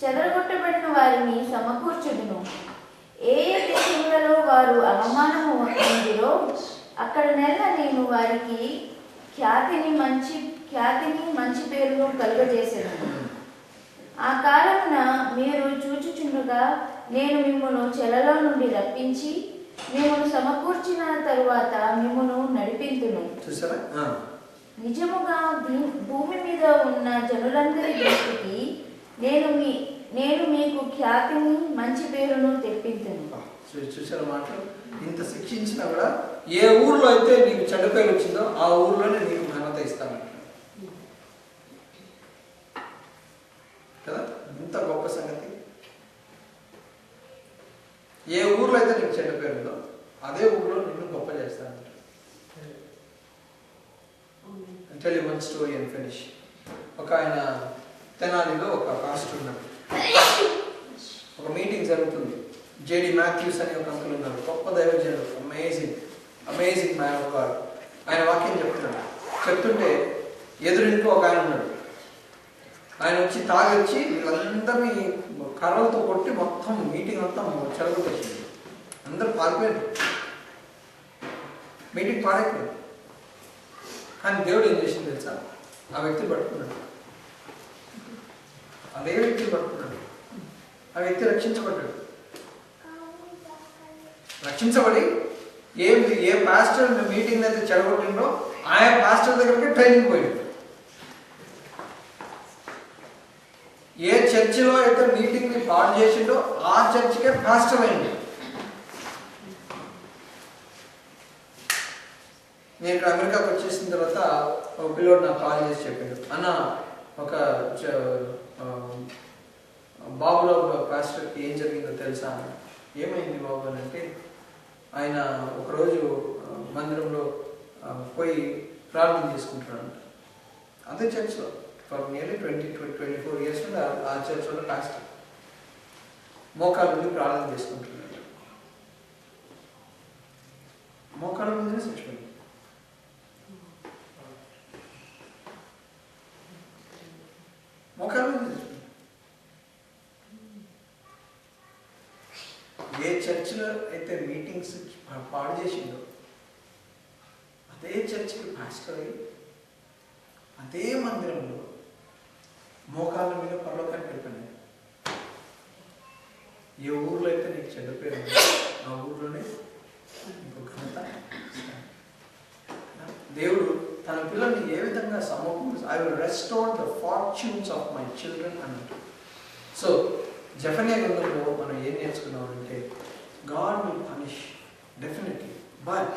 చెదరగొట్టబడిన వారిని సమకూర్చుదును. ఏ దేశములలో వారు అవమానము పొందిరో అక్కడ నెల నేను వారికి ఖ్యాతిని మంచి పేరును కలుగజేసేదను. ఆ కాలమున మీరు చూచుచుండగా నేను మిమ్మును చెలలో నుండి రప్పించి మిమ్మును సమకూర్చిన తరువాత మిమ్మును నడిపింతును. చూసారా? నిజముగా భూమి మీద ఉన్న జనులందరి దృష్టికి నేను మీకు ఖ్యాతిని మంచి పేరును తెప్పింతును. చూసారా మాటలు? ఇంత శిక్షించినా కూడా ఏ ఊర్లో అయితే నీకు చెడ్డ పేరు వచ్చిందో ఆ ఊర్లోనే నీకు ఘనత ఇస్తాను కదా. ఇంత గొప్ప సంగతి. ఏ ఊర్లో అయితే నీకు చెడ్డ పేరు ఉందో అదే ఊర్లో నిన్ను గొప్ప చేస్తాను. Tell you one story and finish. ఒక ఆయన తెనాలిలో ఒక పాస్టర్ ఉన్నాడు. ఒక మీటింగ్ జరుగుతుంది. జేడి మాథ్యూస్ అనే ఒక అంకుల్ ఉన్నారు. గొప్ప దైవజనుడు, అమేజింగ్ మ్యాన్ ఆఫ్ గాడ్. ఆయన వాక్యం చెప్తుంటే ఎదురింట్లో ఒక ఆయన ఉన్నాడు. ఆయన వచ్చి తాగొచ్చి వీళ్ళందరినీ కర్రలతో కొట్టి మొత్తం మీటింగ్ అంతా చెడగొట్టేసింది. అందరూ పారిపోయారు. మీటింగ్ పాడైపోయింది. కానీ దేవుడు ఏం చేసింది తెలుసా? ఆ వ్యక్తిని పట్టుకున్నాడు. అదే వ్యక్తిని పట్టుకున్నాడు. ఆ వ్యక్తి రక్షించబడ్డాడు. రక్షించబడి ఏ పాస్టర్ మీటింగ్ అయితే చెడగొట్టిందో ఆయా పాస్టర్ దగ్గరికి ట్రైనింగ్ పోయాడు. ఏ చర్చిలో అయితే మీటింగ్ ని పాడు చేసిండో ఆ చర్చికే పాస్టర్ అయింది. నేను ఇక్కడ అమెరికాకి వచ్చేసిన తర్వాత ఒక పిల్లోడు నాకు కాల్ చేసి చెప్పాడు, అన్న ఒక బాబులో పాస్టర్కి ఏం జరిగిందో తెలుసా? ఏమైంది బాబు అని అంటే, ఆయన ఒకరోజు మందిరంలో పోయి ప్రార్థన చేసుకుంటున్నాడు. అదే చర్చ్లో ఫర్ నియర్లీ 24 years నుండి ఆ చర్చ్లో పాస్టర్ మోకాళ్ళ నుండి ప్రార్థన చేసుకుంటున్నాడు. మోకాళ్ళ నుండి చచ్చిపోయింది. మోకాళ్ళ నుండి చచ్చిపోయింది. ఏ చర్చిలో అయితే మీటింగ్స్ పాడు చేసిందో అదే చర్చికి పాస్టర్ అయ్యి అదే మందిరంలో మోకాళ్ళ మీద పరలోకానికి వెళ్ళిపోయినాయి. ఏ ఊర్లో అయితే నీకు చెడ్డ పేరు ఆ ఊర్లోనే నీకు ఘనత. దేవుడు తన పిల్లల్ని ఏ విధంగా I will restore the fortunes of my children అన్నట్టు. సో జెఫన్యా గ్రంథంలో మనం ఏం నేర్చుకున్నామంటే, God will punish definitely, but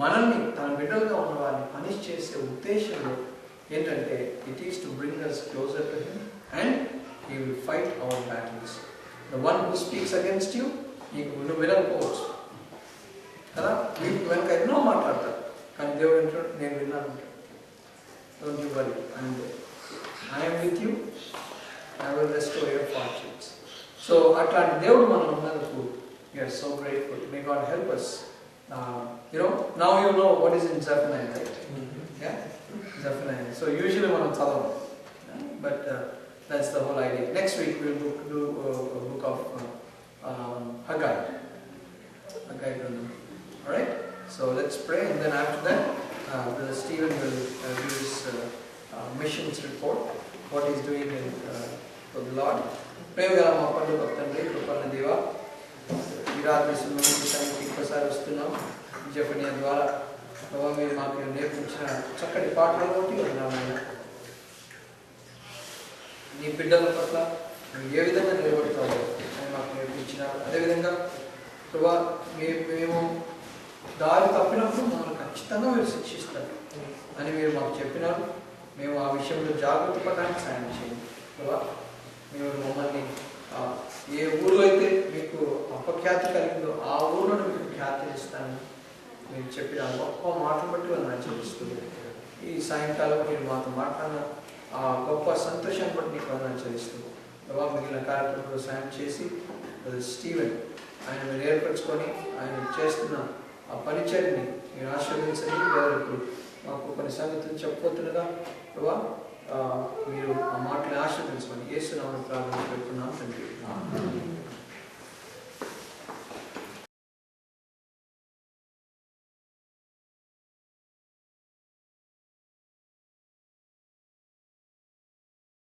మనల్ని తన బిడ్డలుగా ఉన్న వారిని పనిష్ చేసే ఉద్దేశంలో ఏంటంటే it is to bring us closer to him and he will fight our battles. The one who speaks against you, నువ్వు వినకపోవచ్చు కదా, వీటికి వెనక ఎన్నో మాట్లాడతారు, కానీ దేవుడు అంటాడు నేను విన్నాను. Don't you worry, I am with you, I will restore your fortunes. So అట్లాంటి దేవుడు మనం ఉన్నందుకు we are so grateful. May God help us. Now you know what is in Zephaniah, right? Yeah, Zephaniah. So usually మనం చదవం, but that's the whole idea. Next week we'll do a book of Haggai. All right. So let's pray, and then after that, Brother Stephen will give his missions report, what he's doing for the Lord. ప్రేమగల మా పండుగ తండ్రి, కృపణ దేవ, ఈ రాత్రి సమయానికి ఇంకోసారి వస్తున్నాం. జపనీయ ద్వారా ప్రభావ మీరు మాకు నేర్పించిన చక్కటి పాటలు బట్టి ఉన్నామయ్యా. నీ బిడ్డల పట్ల నువ్వు ఏ విధంగా నిలబడతావో అని మాకు నేర్పించినారు. అదేవిధంగా ప్రభా మేము దారి తప్పినప్పుడు మమ్మల్ని ఖచ్చితంగా మీరు శిక్షిస్తారు అని మీరు మాకు చెప్పినారు. మేము ఆ విషయంలో జాగ్రత్త పడడానికి సాయం చేయండి ప్రభా. మీరు మమ్మల్ని ఏ ఊళ్ళో అయితే మీకు అపఖ్యాతి కలిగిందో ఆ ఊళ్ళో మీకు ఖ్యాతి ఇస్తాను మీరు చెప్పిన గొప్ప మాటలు బట్టి వాళ్ళు చెల్లిస్తుంది. ఈ సాయంకాలం మీరు మాతో మాట్లాడిన ఆ గొప్ప సంతోషాన్ని బట్టి నీకు వందనాలు చెల్లిస్తుంది ప్రభా. మిగిలిన కార్యక్రమంలో సాయం చేసి స్టీవెన్ ఆయన మీరు ఏర్పరచుకొని ఆయన చేస్తున్న ఆ పరిచయాన్ని మీరు ఆశీర్వదించండి. ఇప్పుడు మాకు కొన్ని సంగతులు చెప్పబోతుండగా ప్రభా మీరు ఆ మాటని ఆశీర్వదించమని యేసు నామములో ప్రార్థన పెడుతున్నాం.